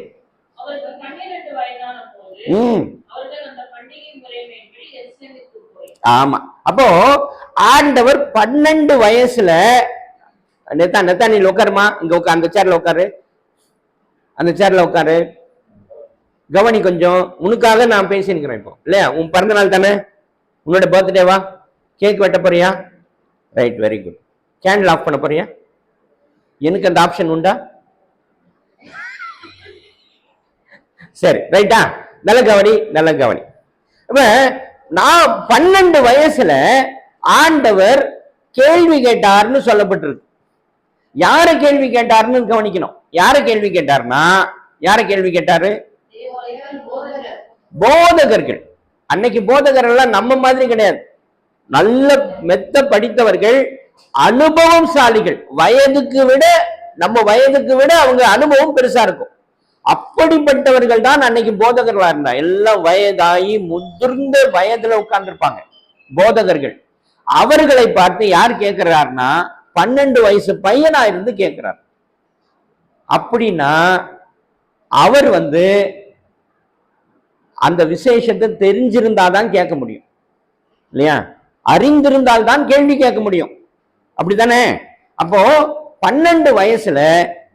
Speaker 1: ஆமா. அப்போ ஆண்டவர் 12 வயசுல நீ உட்காருமா, இங்க உட்கார், அந்த சேர்ல உட்காரு, அந்த சேர்ல உட்காரு, கவனி கொஞ்சம். உனக்காக நான் பேசினுக்கிறேன் இப்போ, இல்லையா? உன் பிறந்த நாள் தானே, உன்னோட பர்த்டேவா? கேக் வெட்ட போறியா? Right, very good. Candle off பண்ண போறியா? எனக்கு அந்த ஆப்ஷன் உண்டா? சரி, ரைட்டா? நல்ல கவனி, நல்ல கவனி. அப்ப நான் 12 வயசுல ஆண்டவர் கேள்வி கேட்டார்னு சொல்லப்பட்டிருக்கு. யார கேள்வி கேட்டாருன்னு கவனிக்கணும். யார கேள்வி கேட்டாருன்னா, யார கேள்வி கேட்டாரு? போதகர்கள். அன்னைக்கு போதகர்கள் எல்லாம் நம்ம மாதிரி கிடையாது. நல்ல மெத்த படித்தவர்கள், அனுபவம்சாலிகள். வயதுக்கு விட, நம்ம வயதுக்கு விட அவங்க அனுபவம் பெருசா இருக்கும். அப்படிப்பட்டவர்கள் தான் அன்னைக்கு போதகர்களா இருந்தா. எல்லாம் வயதாகி முதிர்ந்த வயதுல உட்கார்ந்துருப்பாங்க போதகர்கள். அவர்களை பார்த்து யார் கேட்கிறார்னா, 12 வயசு பையனா இருந்து கேட்கிறார். அப்படின்னா அவர் அந்த விசேஷத்தை தெரிஞ்சிருந்தாதான் கேட்க முடியும், இல்லையா? அறிந்திருந்தால் தான் கேள்வி கேட்க முடியும், அப்படித்தானே? அப்போ 12 வயசுல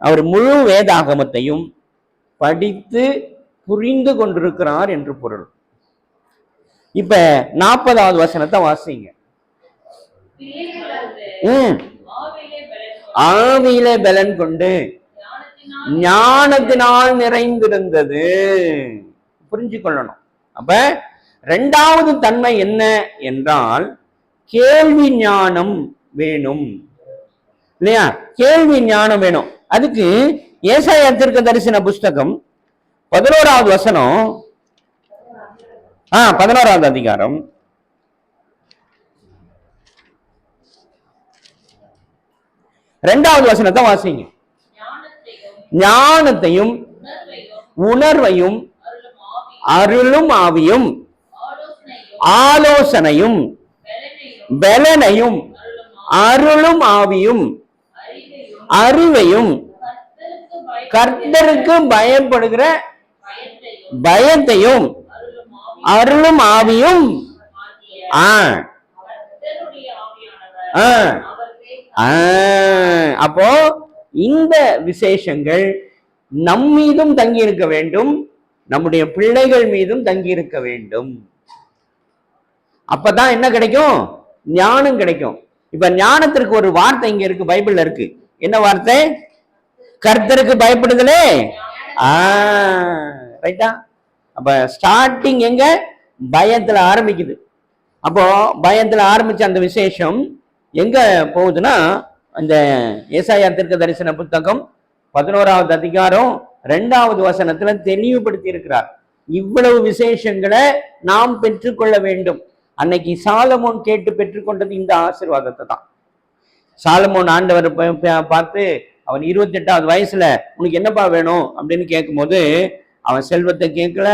Speaker 1: அவர் முழு வேதாகமத்தையும் படித்து புரிந்து கொண்டிருக்கிறார் என்று பொருள். இப்ப 40வது வசனத்தை வாசிங்க. ஆவியிலே பலன் கொண்டு ஞானத்தினால் நிறைந்திருந்தது. புரிஞ்சு கொள்ளணும். அப்ப இரண்டாவது தன்மை என்ன என்றால் கேள்வி ஞானம் வேணும், இல்லையா? கேள்வி ஞானம் வேணும். அதுக்கு ஏசாயா தீர்க்கதரிசன புஸ்தகம் 11வது வசனம், 11வது அதிகாரம் 2வது வசனத்தை வாசிங்க. ஞானத்தையும் உணர்வையும் அருளும் ஆவியும் ஆலோசனையும் பலனையும் அருளும் ஆவியும் அறிவையும் கர்த்தருக்கு பயப்படுகிற பயத்தையும் அருளும் ஆவியும். அப்போ இந்த விசேஷங்கள் நம் மீதும் தங்கி இருக்க வேண்டும், நம்முடைய பிள்ளைகள் மீதும் தங்கி இருக்க வேண்டும். அப்பதான் என்ன கிடைக்கும்? ஞானம் கிடைக்கும். இப்ப ஞானத்திற்கு ஒரு வார்த்தை இங்க இருக்கு, பைபிள்ல இருக்கு. என்ன வார்த்தை? கர்த்தருக்கு பயப்படுதலே. ரைட்டா? அப்ப ஸ்டார்டிங் எங்க? பயத்துல ஆரம்பிக்குது. அப்போ பயத்துல ஆரம்பிச்ச அந்த விசேஷம் எங்க போகுதுன்னா, அந்த ஏசாயா தீர்க்க தரிசன புத்தகம் 11வது அதிகாரம் 2வது வசனத்துல தெளிவுபடுத்தி இருக்கிறார். இவ்வளவு விசேஷங்களை நாம் பெற்றுக்கொள்ள வேண்டும். அன்னைக்கு சாலமோன் கேட்டு பெற்றுக்கொண்டது இந்த ஆசீர்வாதத்தை தான். சாலமோன் ஆண்டவர் பார்த்து, அவன் 28வது வயசுல உனக்கு என்னப்பா வேணும் அப்படின்னு கேட்கும்போது, அவன் செல்வத்தை கேட்கல,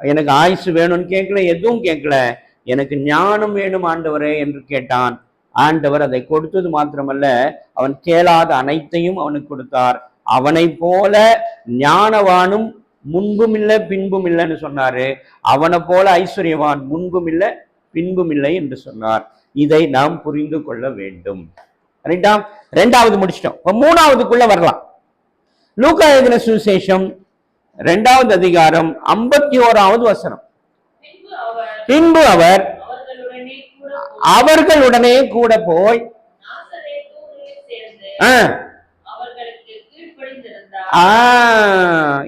Speaker 1: எனக்கு ஆயுசு வேணும்னு கேட்கல, எதுவும் கேட்கல, எனக்கு ஞானம் வேணும் ஆண்டவரே என்று கேட்டான். ஆண்டவர் அதை கொடுத்தது மாத்திரமல்ல, அவன் கேளாத அனைத்தையும் அவனுக்கு கொடுத்தார். அவனை போல ஞானவானும் முன்பும் இல்லை பின்பும் இல்லைன்னு சொன்னாரு. அவனை போல ஐஸ்வர்யவான் முன்பும் இல்லை பின்பும் இல்லை என்று சொன்னார். இதை நாம் புரிந்து கொள்ள வேண்டும். ரைட்டா? 2வது முடிச்சிட்டோம். இப்ப 3வதுக்குள்ள வரலாம். லூக்கா எழுதின சுவிசேஷம் 2வது அதிகாரம் 51வது வசனம். பின்பு அவர் அவர்களுடனே கூட போய்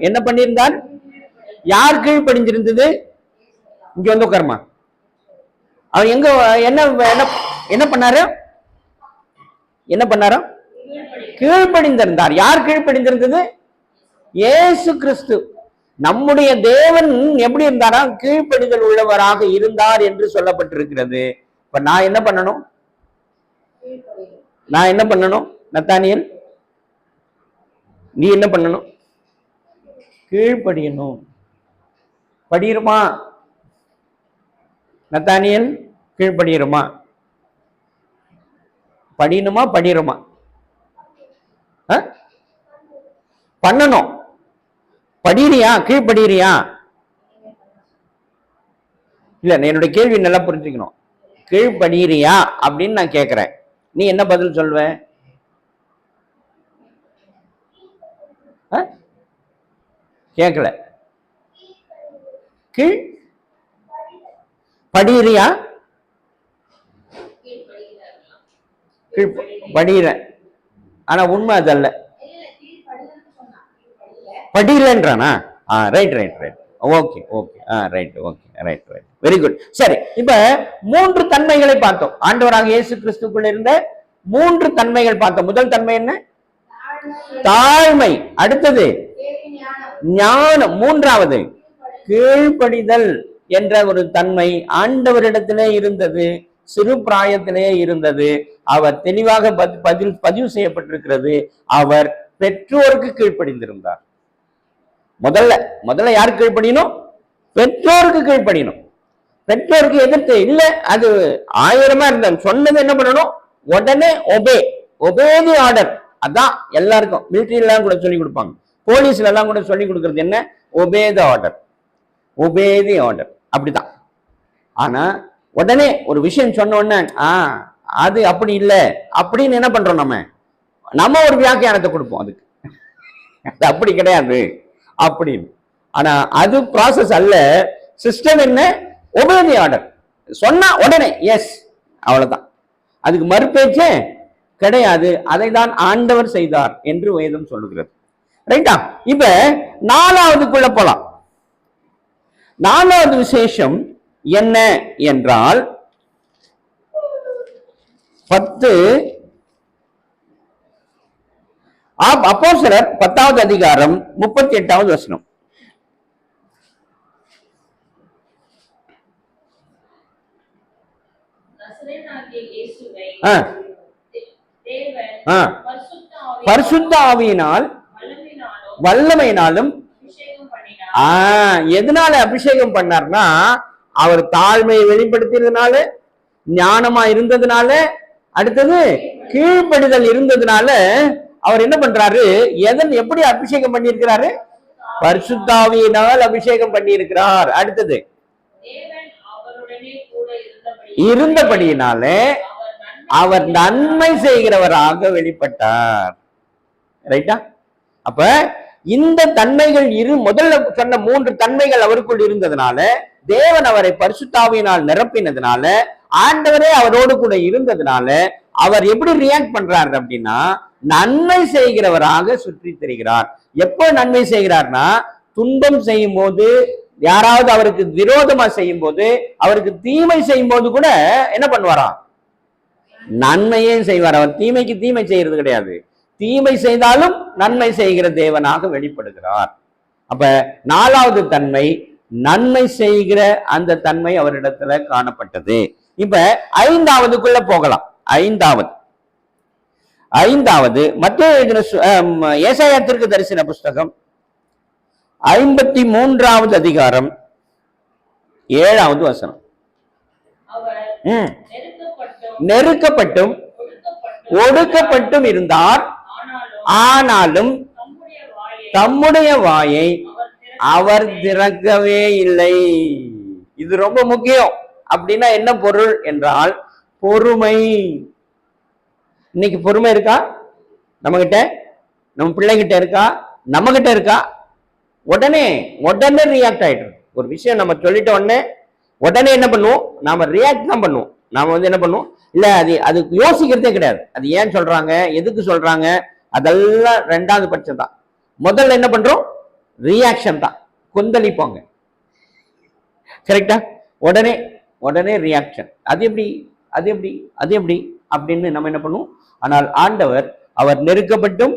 Speaker 1: என்ன பண்ணியிருந்தார்? யார் கீழ்ப்படிஞ்சிருந்தது? இங்க வந்து உட்காருமா. அவர் எங்க என்ன பண்ணாரு? என்ன பண்ணாரோ? கீழ்ப்படிந்திருந்தார். யார் கீழ்ப்படிந்திருந்தது? இயேசு கிறிஸ்து. நம்முடைய தேவன் எப்படி இருந்தாரா? கீழ்ப்படிதல் உள்ளவராக இருந்தார் என்று சொல்லப்பட்டிருக்கிறது. இப்ப நான் என்ன பண்ணணும்? நான் என்ன பண்ணணும்? நத்தானியல், நீ என்ன பண்ணணும்? கீழ்ப்படியணும். படியிருமா நத்தானியல்? கீழ்ப்படியிருமா? படியணுமா படிருமா? பண்ணணும். படிறியா? கீழ்படிறியா? இல்ல, என்னுடைய கேள்வி நல்லா புரிஞ்சுக்கணும். கீழ்படிறியா அப்படின்னு நான் கேட்கிறேன். நீ என்ன பதில் சொல்வ? கேட்கல. கீழ் படிறியா? படிற. ஆனா உண்மை அதல்ல. படியலன்றானா? Right right right. Okay okay. Right okay right right. Very good. சரி, இப்ப 3 தன்மைகளை பார்த்தோம். ஆண்டவராக இயேசு கிறிஸ்துக்குள்ள இருந்த 3 தன்மைகள் பார்த்தோம். முதல் தன்மை என்ன? தாழ்மை. அடுத்தது ஞானம். 3வது கீழ்ப்படிதல் என்ற ஒரு தன்மை ஆண்டவரிடத்திலே இருந்தது. சிறு பிராயத்திலே இருந்தது. அவர் தெளிவாக பதிவு செய்யப்பட்டிருக்கிறது. அவர் பெற்றோருக்கு கீழ்ப்படிந்திருந்தார். முதல்ல யாருக்கு கீழ்ப்படியணும்? பெற்றோருக்கு கீழ்ப்படியணும். பெற்றோருக்கு எதிர்த்து இல்ல, அது 1000 இருந்தா சொன்னது என்ன பண்ணணும்? உடனே ஒபே தி ஆர்டர். அதான் எல்லாருக்கும் மிலிட்டரியில எல்லாம் கூட சொல்லி கொடுப்பாங்க, போலீஸ்ல எல்லாம் கூட சொல்லி கொடுக்கறது என்ன? Obey the order, obey the order. அப்படிதான். ஆனா உடனே ஒரு விஷயம் சொன்ன உடனே அது அப்படி இல்லை அப்படின்னு என்ன பண்றோம்? நம்ம ஒரு வியாக்கியானத்தை கொடுப்போம் அதுக்கு. அது அப்படி கிடையாது அப்படின்னு. ஆனா அது ப்ராசஸ் அல்ல. சிஸ்டம் என்ன? Obey the order. சொன்னா உடனே எஸ், அவ்வளவுதான். அதுக்கு மறுபேச்சே கிடையாது. அதை தான் ஆண்டவர் செய்தார் என்று வேதம் சொல்லுகிறது. ரைட்டா? இப்ப 4வதுக்குள்ள போலாம். 4வது விசேஷம் என்ன என்றால் 10 அப்போஸ்தலர் 10வது அதிகாரம் 38வது வசனம். பரிசுத்த ஆவியினால் வல்லமையினாலும். எதனால அபிஷேகம் பண்ணார்னா, அவர் தாழ்மையை வெளிப்படுத்தியதுனால, ஞானமா இருந்ததுனால, அடுத்தது கீழ்ப்படிதல் இருந்ததுனால அவர் என்ன பண்றாரு? எப்படி அபிஷேகம் பண்ணியிருக்கிறாரு? பரிசுத்த ஆவியினால் அபிஷேகம் பண்ணியிருக்கிறார். அடுத்தது இருந்தபடியினாலே அவர் நன்மை செய்கிறவராக வெளிப்பட்டார். ரைட்டா? அப்ப இந்த தன்மைகள் முதல்ல சொன்ன 3 தன்மைகள் அவருக்குள் இருந்ததுனால, தேவன் அவரை பரிசுத்த ஆவியினால் நிரப்பினதுனால, ஆண்டவரே அவரோடு கூட இருந்ததுனால அவர் எப்படி ரியாக்ட் பண்றாரு அப்படின்னா, நன்மை செய்கிறவராக சுற்றி திரிகிறார். எப்போ நன்மை செய்கிறார்னா, துன்பம் செய்யும் போது, யாராவது அவருக்கு விரோதமா செய்யும் போது, அவருக்கு தீமை செய்யும் போது கூட என்ன பண்ணுவாராம்? நன்மையே செய்வார். அவர் தீமைக்கு தீமை செய்யறது கிடையாது. தீமை செய்தாலும் நன்மை செய்கிற தேவனாக வெளிப்படுகிறார். அப்ப 4வது தன்மை, நன்மை செய்கிற அந்த தன்மை அவரிடத்துல காணப்பட்டது. இப்ப 5வதுக்குள்ள போகலாம். 5வது மத்தேயு ஏசாயா தீர்க்கதரிசன புஸ்தகம் 53வது அதிகாரம் 7வது வசனம். நெருக்கப்பட்டும் ஒடுக்கப்பட்டும் இருந்தார், ஆனாலும் தம்முடைய வாயை அவர் திறக்கவே இல்லை. இது ரொம்ப முக்கியம். அப்படின்னா என்ன பொருள் என்றால், பொறுமை. இன்னைக்கு பொறுமை இருக்கா நம்ம கிட்ட? நம்ம பிள்ளைகிட்ட இருக்கா? நம்ம கிட்ட இருக்கா? உடனே ரியாக்ட் ஆயிட்டு ஒரு விஷயம் நம்ம சொல்லிட்ட உடனே என்ன பண்ணுவோம்? நாம ரியாக்ட் தான் பண்ணுவோம். நாம என்ன பண்ணுவோம்? இல்ல அது யோசிக்கிறதே கிடையாது. அது ஏன் சொல்றாங்க, எதுக்கு சொல்றாங்க, அதெல்லாம் 2வது பட்சம் தான். முதல்ல என்ன பண்றோம்? ரியாக்ஷன் தான். கொந்தளிப்போங்க. கரெக்டா? உடனே ரியாக்ஷன். அது எப்படி அப்படின்னு நம்ம என்ன பண்ணுவோம்? ஆனால் ஆண்டவர், அவர் நெருக்கப்பட்டும்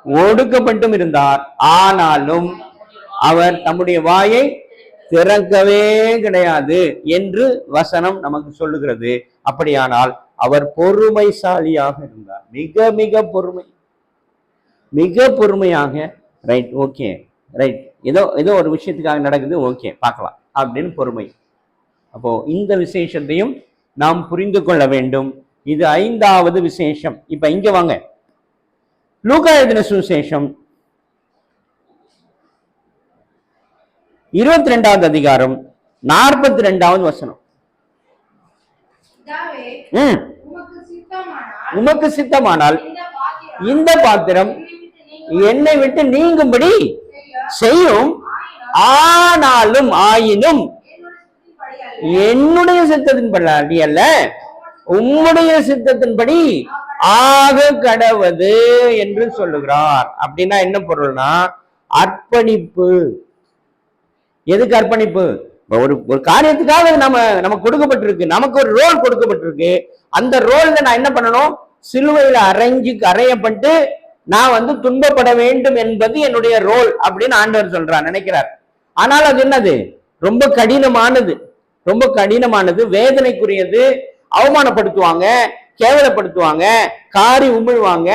Speaker 1: ஒடுக்கப்பட்டும் இருந்தார், ஆனாலும் அவர் தம்முடைய வாயை திறக்கவே கிடையாது என்று வசனம் நமக்கு சொல்லுகிறது. அப்படியானால் அவர் பொறுமைசாலியாக இருந்தார். மிக பொறுமையாக. ரைட், ஓகே, ரைட், ஏதோ ஒரு விஷயத்துக்காக நடக்குது, ஓகே பார்க்கலாம் அப்படின்னு பொறுமை. அப்போ இந்த விசேஷத்தையும் நாம் புரிந்து கொள்ள வேண்டும். இது 5வது விசேஷம். இப்ப இங்க வாங்க, லூக்கா எழுதின சுவிசேஷம் 22வது அதிகாரம் 42வது வசனம். உமக்கு சித்தமானால் இந்த பாத்திரம் என்னை விட்டு நீங்கும்படி செய்யும், ஆயினும் என்னுடைய சித்தத்தின்படி அல்ல, உம்முடைய சித்தத்தின்படி ஆக கடவது என்று சொல்லுகிறார். அப்படின்னா என்ன பொருள்னா, அர்ப்பணிப்பு. எதுக்கு அர்ப்பணிப்பு? ஒரு காரியத்துக்காக நமக்கு கொடுக்கப்பட்டிருக்கு, நமக்கு ஒரு ரோல் கொடுக்கப்பட்டிருக்கு. அந்த ரோல்ல நான் என்ன பண்ணணும்? சிலுவையில அறையப்பட்டு நான் துன்பப்பட வேண்டும் என்பது என்னுடைய ரோல் அப்படின்னு ஆண்டவர் சொல்றார், நினைக்கிறார். ஆனால் அது என்னது? ரொம்ப கடினமானது, வேதனைக்குரியது. அவமானப்படுத்துவாங்க, கேவலப்படுத்துவாங்க, காரி உமிழ்வாங்க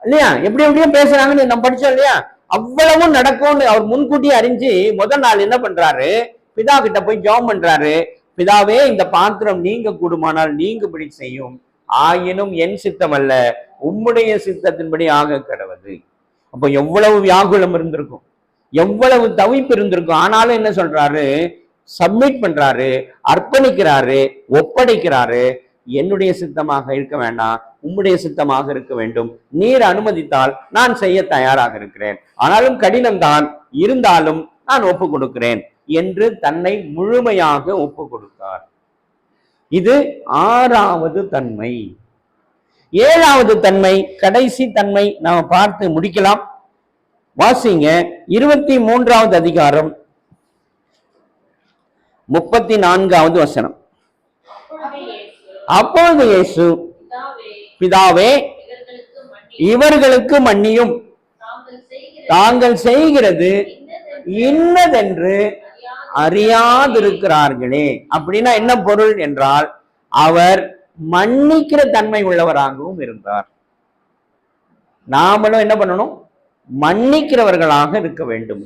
Speaker 1: இல்லையா? எப்படியோ பேசுறாங்கன்னு நம்ம படிச்சோம் இல்லையா? அவ்வளவும் நடக்கும்னு அவர் முன்கூட்டியே அறிஞ்சு முதல் நாள் என்ன பண்றாரு? பிதா கிட்ட போய் ஜெபம் பண்றாரு. பிதாவே, இந்த பாத்திரம் நீங்க கூடுமானால் நீங்கும்படி செய்யும், ஆயினும் என் சித்தம் அல்ல, உம்முடைய சித்தத்தின்படி ஆக கடவது. அப்போ எவ்வளவு வியாகுலம் இருந்திருக்கும், எவ்வளவு தவிப்பு இருந்திருக்கும். ஆனாலும் என்ன சொல்றாரு? சப்மிட் பண்றாரு, அர்ப்பணிக்கிறாரு, ஒப்படைக்கிறாரு. என்னுடைய சித்தமாக இருக்க வேண்டாம், உம்முடைய சித்தமாக இருக்க வேண்டும். நீர் அனுமதித்தால் நான் செய்ய தயாராக இருக்கிறேன், ஆனாலும் கடினம்தான், இருந்தாலும் நான் ஒப்பு கொடுக்கிறேன் என்று தன்னை முழுமையாக ஒப்பு கொடுத்தார். இது 6வது தன்மை. 7வது தன்மை, கடைசி தன்மை நாம பார்த்து முடிக்கலாம். வாசிங்க 23வது அதிகாரம் 34வது வசனம். அப்பொழுது இயேசு, பிதாவே, இவர்களுக்கு மன்னியும், தாங்கள் செய்கிறது இன்னதென்று அறியாதிருக்கிறார்களே. அப்படின்னா என்ன பொருள் என்றால், அவர் மன்னிக்கிற தன்மை உள்ளவராகவும் இருந்தார். நாமளும் என்ன பண்ணணும்? மன்னிக்கிறவர்களாக இருக்க வேண்டும்.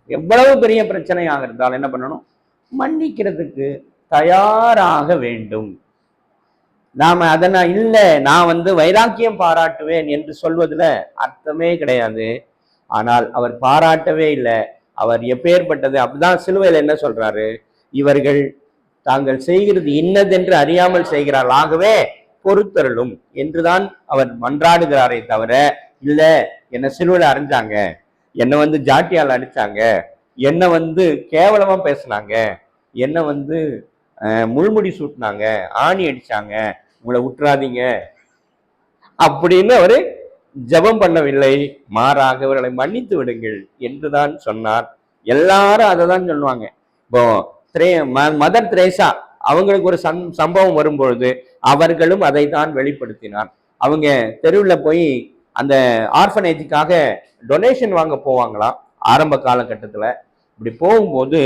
Speaker 1: எவ்வளவு பெரிய பிரச்சனையாக இருந்தாலும் என்ன பண்ணணும்? மன்னிக்கிறதுக்கு தயாராக வேண்டும். நாம அதனா இல்ல, நான் வைராக்கியம் பாராட்டுவேன் என்று சொல்வதுல அர்த்தமே கிடையாது. ஆனால் அவர் பாராட்டவே இல்லை. அவர் எப்பேற்பட்டது, அப்படிதான் சிலுவையில் என்ன சொல்றாரு? இவர்கள் தாங்கள் செய்கிறது இன்னதென்று அறியாமல் செய்கிறார்கள், ஆகவே பொறுத்தருளும் என்றுதான் அவர் மன்றாடுகிறாரே தவிர, இல்ல என்னை சிலுவையில் அரைஞ்சாங்க, என்னை ஜாட்டியால் அடிச்சாங்க, என்னை கேவலமா பேசினாங்க, என்னை முள்முடி சூட்டினாங்க, ஆணி அடிச்சாங்க, உங்களை விட்டுறாதீங்க அப்படின்னு அவரு ஜெபம் பண்ணவில்லை. மாறாக அவர்களை மன்னித்து விடுங்கள் என்றுதான் சொன்னார். எல்லாரும் அதை தான் சொல்லுவாங்க. இப்போ மதர் தெரேசா அவங்களுக்கு ஒரு சம்பவம் வரும்பொழுது அவர்களும் அதை தான் வெளிப்படுத்தினார். அவங்க தெருவில் போய் அந்த ஆர்ஃபனேஜுக்காக டொனேஷன் வாங்க போவாங்களாம். ஆரம்ப காலகட்டத்தில் இப்படி போகும்போது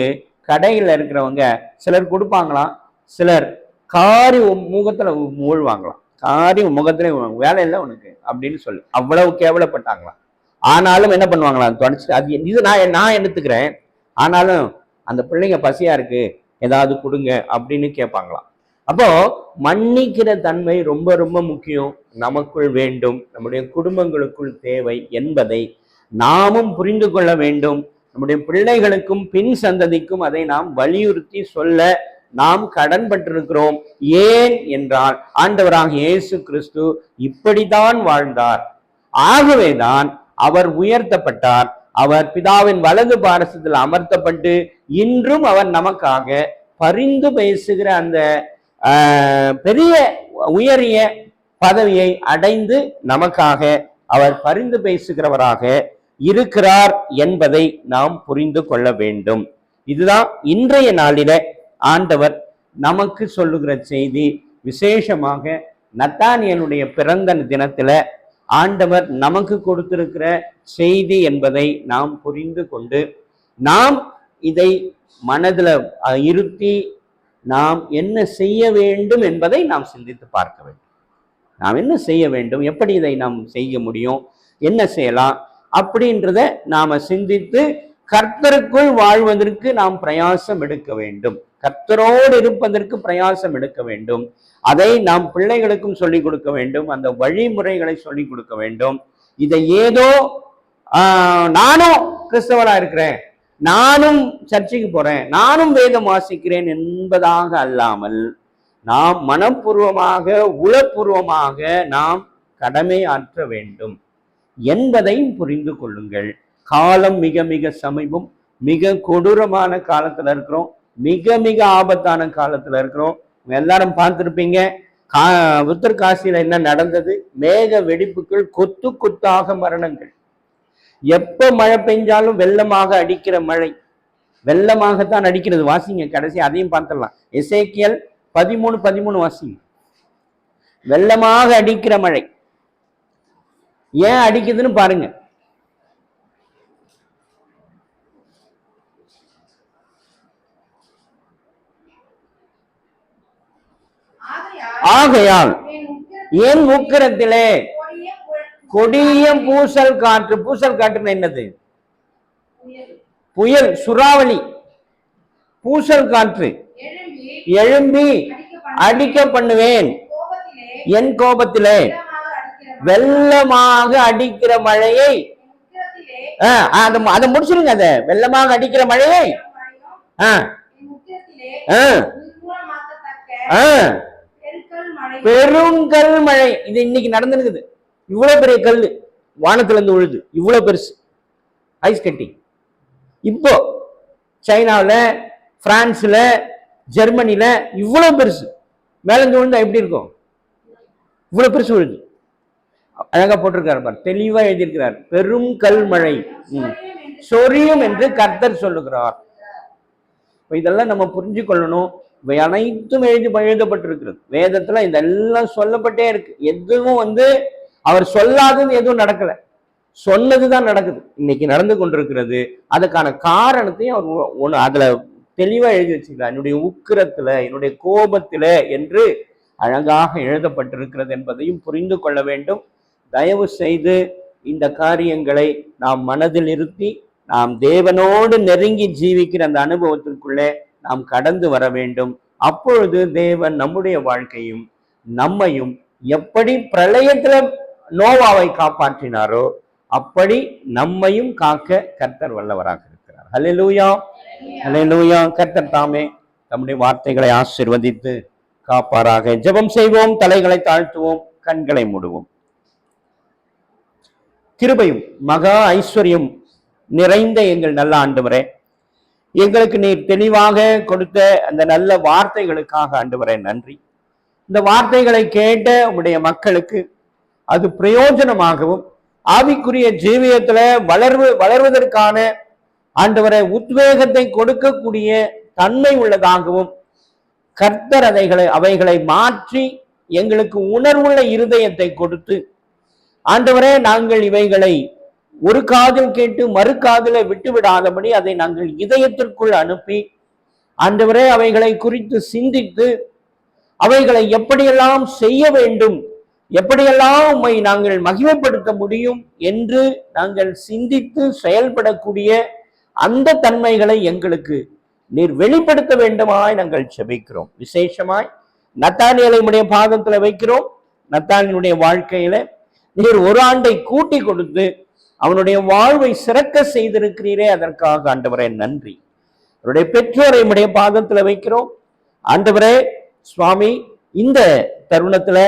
Speaker 1: கடையில் இருக்கிறவங்க சிலர் கொடுப்பாங்களாம், சிலர் காரி முகத்துல மூழ்வாங்களாம். காரி முகத்துல வேலை இல்லை உனக்கு அப்படின்னு சொல்லி அவ்வளவு கேவலப்பட்டாங்களாம். ஆனாலும் என்ன பண்ணுவாங்களாம், தொடச்சு அது இது நான் எடுத்துக்கிறேன். ஆனாலும் அந்த பிள்ளைங்க பசியா இருக்கு ஏதாவது கொடுங்க அப்படின்னு கேட்பாங்களாம். அப்போ மன்னிக்கிற தன்மை ரொம்ப ரொம்ப முக்கியம், நமக்குள் வேண்டும், நம்முடைய குடும்பங்களுக்குள் தேவை என்பதை நாமும் புரிந்து கொள்ள வேண்டும். நம்முடைய பிள்ளைகளுக்கும் பின் சந்ததிக்கும் அதை நாம் வலியுறுத்தி சொல்ல நாம் கடன்பட்டிருக்கிறோம். ஏன் என்றால் ஆண்டவராக இயேசு கிறிஸ்து இப்படித்தான் வாழ்ந்தார். ஆகவேதான் அவர் உயர்த்தப்பட்டார். அவர் பிதாவின் வலது பாரசத்தில் அமர்த்தப்பட்டு இன்றும் அவர் நமக்காக பரிந்து பேசுகிற அந்த பெரிய உயரிய பதவியை அடைந்து நமக்காக அவர் பரிந்து பேசுகிறவராக இருக்கிறார் என்பதை நாம் புரிந்து கொள்ள வேண்டும். இதுதான் இன்றைய நாளில ஆண்டவர் நமக்கு சொல்லுகிற செய்தி. விசேஷமாக நத்தானியனுடைய பிறந்த தினத்துல ஆண்டவர் நமக்கு கொடுத்திருக்கிற செய்தி என்பதை நாம் புரிந்து கொண்டு நாம் இதை மனதில் இருத்தி நாம் என்ன செய்ய வேண்டும் என்பதை நாம் சிந்தித்து பார்க்க வேண்டும். நாம் என்ன செய்ய வேண்டும், எப்படி இதை நாம் செய்ய முடியும், என்ன செய்யலாம் அப்படின்றத நாம சிந்தித்து கர்த்தருக்குள் வாழ்வதற்கு நாம் பிரயாசம் எடுக்க வேண்டும். கர்த்தரோடு இருப்பதற்கு பிரயாசம் எடுக்க வேண்டும். அதை நாம் பிள்ளைகளுக்கும் சொல்லிக் கொடுக்க வேண்டும். அந்த வழிமுறைகளை சொல்லிக் கொடுக்க வேண்டும். இதை ஏதோ நானும் கிறிஸ்தவரா இருக்கிறேன், நானும் சர்ச்சைக்கு போறேன், நானும் வேதம் வாசிக்கிறேன் என்பதாக அல்லாமல் நாம் மனப்பூர்வமாக உளப்பூர்வமாக நாம் கடமை ஆற்ற வேண்டும் என்பதையும் புரிந்து கொள்ளுங்கள். காலம் மிக மிக சமீபம், மிக கொடூரமான காலத்துல இருக்கிறோம், மிக மிக ஆபத்தான காலத்துல இருக்கிறோம். எல்லாரும் பார்த்திருப்பீங்க உத்தரகாசியில என்ன நடந்தது. மேக வெடிப்புகள், கொத்து கொத்தாக மரணங்கள். எப்ப மழை பெஞ்சாலும் வெள்ளமாக அடிக்கிற மழை, வெள்ளமாகத்தான் அடிக்கிறது. வாசிங்க கடைசி, அதையும் பார்த்துடலாம். எசேக்கியல் 13:13 வாசிங்க. வெள்ளமாக அடிக்கிற மழை ஏன் அடிக்குதுன்னு பாருங்க. ஆகையால் என் உக்கிரத்திலே கொடிய பூசல் காற்று. பூசல் காற்றுன்னு என்னது? புயல், சுறாவளி. பூசல் காற்று எழும்பி அடிக்க பண்ணுவேன் என் கோபத்திலே. வெள்ளமாக அடிக்கிற மழையை அதை முடிச்சிருங்க. அத வெள்ளமாக அடிக்கிற மழையை பெருங்கல் மழை. இது இன்னைக்கு நடந்துருக்குது. இவ்வளவு பெரிய கல் வானத்துல இருந்து விழுது, இவ்வளவு பெருசு ஐஸ் கட்டி. இப்போ சைனாவில், பிரான்ஸ்ல, ஜெர்மனில இவ்வளவு பெருசு மேலந்து விழுந்தா எப்படி இருக்கும்? இவ்வளவு பெருசு விழுது. அழகா போட்டிருக்காரு பார், தெளிவா எழுதியிருக்கிறார். பெரும் கல் மழை சொரியும் என்று கர்த்தர் சொல்லுகிறார். இதெல்லாம் நம்ம புரிஞ்சு கொள்ளணும். இவை அனைத்தும் எழுதப்பட்டிருக்கிறது வேதத்துல. இதெல்லாம் சொல்லப்பட்டே இருக்கு. எதுவும் அவர் சொல்லாதது எதுவும் நடக்கல, சொன்னதுதான் நடக்குது, இன்னைக்கு நடந்து கொண்டிருக்கிறது. அதுக்கான காரணத்தையும் அவர் அதுல தெளிவா எழுதி வச்சுக்கிறார். என்னுடைய உக்கிரத்துல, என்னுடைய கோபத்துல என்று அழகாக எழுதப்பட்டிருக்கிறது என்பதையும் புரிந்து கொள்ள வேண்டும். தயவு செய்து இந்த காரியங்களை நாம் மனதில் இருத்தி நாம் தேவனோடு நெருங்கி ஜீவிக்கிற அந்த அனுபவத்திற்குள்ளே நாம் கடந்து வர வேண்டும். அப்பொழுது தேவன் நம்முடைய வாழ்க்கையும் நம்மையும் எப்படி பிரளயத்துல நோவாவை காப்பாற்றினாரோ அப்படி நம்மையும் காக்க கர்த்தர் வல்லவராக இருக்கிறார். ஹல்லேலூயா, ஹல்லேலூயா. கர்த்தர் தாமே நம்முடைய வார்த்தைகளை ஆசீர்வதித்து காப்பாராக. ஜெபம் செய்வோம், தலைகளை தாழ்த்துவோம், கண்களை மூடுவோம். கிருபையும் மகா ஐஸ்வர்யம் நிறைந்த எங்கள் நல்ல ஆண்டவரே, எங்களுக்கு நீர் தெளிவாக கொடுத்த அந்த நல்ல வார்த்தைகளுக்காக ஆண்டவரே நன்றி. இந்த வார்த்தைகளை கேட்ட உம்முடைய மக்களுக்கு அது பிரயோஜனமாகவும் ஆவிக்குரிய ஜீவியத்துல வளர்வதற்கான ஆண்டவரை உத்வேகத்தை கொடுக்கக்கூடிய தன்மை உள்ளதாகவும், கர்த்தர் அவைகளை மாற்றி எங்களுக்கு உணர்வுள்ள இருதயத்தை கொடுத்து, ஆண்டவரே நாங்கள் இவைகளை ஒரு காதில் கேட்டு மறு காதில விட்டு விடாதபடி அதை நாங்கள் இதயத்திற்குள் அனுப்பி, ஆண்டவரே அவைகளை குறித்து சிந்தித்து, அவைகளை எப்படியெல்லாம் செய்ய வேண்டும், எப்படியெல்லாம் உம்மை நாங்கள் மகிமைப்படுத்த முடியும் என்று நாங்கள் சிந்தித்து செயல்படக்கூடிய அந்த தன்மைகளை எங்களுக்கு நீர் வெளிப்படுத்த வேண்டுமாய் நாங்கள் செபிக்கிறோம். விசேஷமாய் நத்தானியலை உடைய பாதத்துல வைக்கிறோம். நத்தானியனுடைய வாழ்க்கையில நீர் ஒரு ஆண்டை கூட்டி கொடுத்து அவனுடைய வாழ்வை சிறக்க செய்திருக்கிறீரே, அதற்காக ஆண்டவரே நன்றி. அவருடைய பெற்றோரை உடைய பாதத்துல வைக்கிறோம். ஆண்டவரே சுவாமி, இந்த தருணத்துல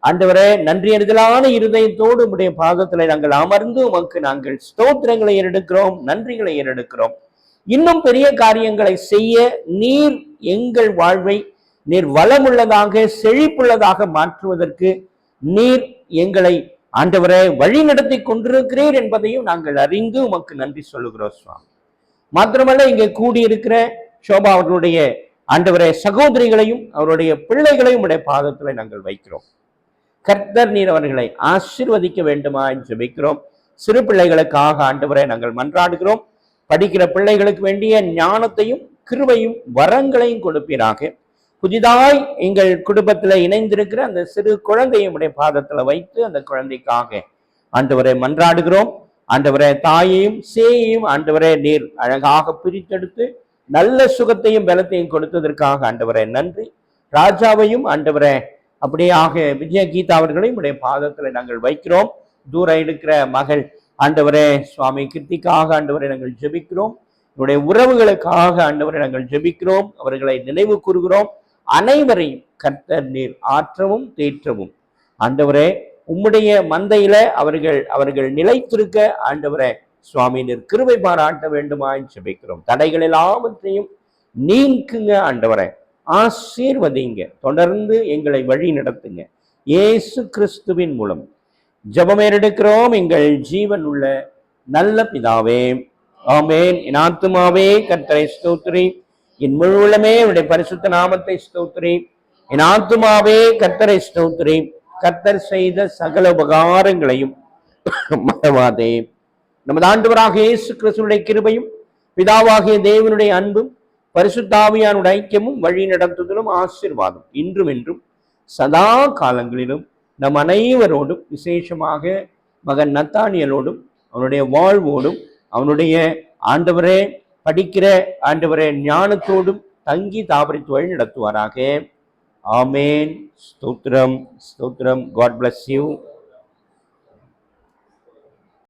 Speaker 1: ஆண்டவரே நன்றி அறிதலான இருதயத்தோடு உடைய பாதத்துல நாங்கள் அமர்ந்து உமக்கு நாங்கள் ஸ்தோத்திரங்களை ஏறெடுக்கிறோம், நன்றிகளை ஏறெடுக்கிறோம். இன்னும் பெரிய காரியங்களை செய்ய நீர் எங்கள் வாழ்வை நீர் வளமுள்ளதாக செழிப்புள்ளதாக மாற்றுவதற்கு நீர் எங்களை ஆண்டவரை வழி நடத்தி கொண்டிருக்கிறீர் என்பதையும் நாங்கள் அறிந்து உமக்கு நன்றி சொல்லுகிறோம் சுவாமி. மாத்திரமல்ல, இங்கே கூடியிருக்கிற சோபா அவர்களுடைய ஆண்டவரை சகோதரிகளையும் அவருடைய பிள்ளைகளையும் உடைய பாதத்துல நாங்கள் வைக்கிறோம். கர்த்தர் நீர் அவர்களை ஆசீர்வதிக்க வேண்டுமா என்று ஜெபிக்கிறோம். சிறு பிள்ளைகளுக்காக ஆண்டவரை நாங்கள் மன்றாடுகிறோம். படிக்கிற பிள்ளைகளுக்கு வேண்டிய ஞானத்தையும் கிருபையும் வரங்களையும் கொடுப்பீராக. புதிதாய் எங்கள் குடும்பத்தில் இணைந்திருக்கிற அந்த சிறு குழந்தையும் உடைய பாதத்துல வைத்து அந்த குழந்தைக்காக ஆண்டவரை மன்றாடுகிறோம். ஆண்டவரை தாயையும் சேயையும் ஆண்டவரை நீர் அழகாக பிரித்தெடுத்து நல்ல சுகத்தையும் பலத்தையும் கொடுத்ததற்காக ஆண்டவரை நன்றி. ராஜாவையும் ஆண்டவரை அப்படியாக விஜய கீதா அவர்களையும் உடைய பாதத்துல நாங்கள் வைக்கிறோம். தூரம் இருக்கிற மகள் ஆண்டவரே சுவாமி கிருத்திக்காக ஆண்டவரை நாங்கள் ஜெபிக்கிறோம். என்னுடைய உறவுகளுக்காக ஆண்டவரை நாங்கள் ஜெபிக்கிறோம். அவர்களை நினைவு கூறுகிறோம். அனைவரையும் கர்த்தர் நீர் ஆற்றவும் தேற்றவும் ஆண்டவரே உம்முடைய மந்தையில அவர்கள் நிலைத்திருக்க ஆண்டவரே சுவாமி நீர் கிருபை பாராட்ட வேண்டுமாய் ஜெபிக்கிறோம். தடைகள் எல்லாவற்றையும் நீக்குங்க ஆண்டவரை, ஆசீர்வதிங்க, தொடர்ந்து எங்களை வழி நடத்துங்க. இயேசு கிறிஸ்துவின் மூலம் ஜெபமேறெடுக்கிறோம் எங்கள் ஜீவன் உள்ள நல்ல பிதாவே, ஆமேன். என் ஆத்துமாவே கர்த்தரை ஸ்தோத்திரி, என் முழு உள்ளமே அவருடைய பரிசுத்த நாமத்தை ஸ்தோத்திரி. என் ஆத்துமாவே கர்த்தரை ஸ்தோத்திரி, கர்த்தர் செய்த சகல உபகாரங்களையும் மறவாதே. நமது ஆண்டவராக இயேசு கிறிஸ்துவினுடைய கிருபையும் பிதாவாகிய தேவனுடைய அன்பும் பரிசுத்த ஆவியானுடைய ஐக்கியமும் வழி நடத்துதலும் ஆசீர்வாதம் இன்றும் என்றும் சதா காலங்களிலும் நம் அனைவரோடும், விசேஷமாக மகன் நத்தானியலோடும் அவனுடைய வாழ்வோடும் அவனுடைய ஆண்டவரே படிக்கிற ஆண்டவரே ஞானத்தோடும் தங்கி தாபரித்து வழி நடத்துவாராக. ஆமேன். ஸ்தோத்திரம், ஸ்தோத்திரம். God bless you.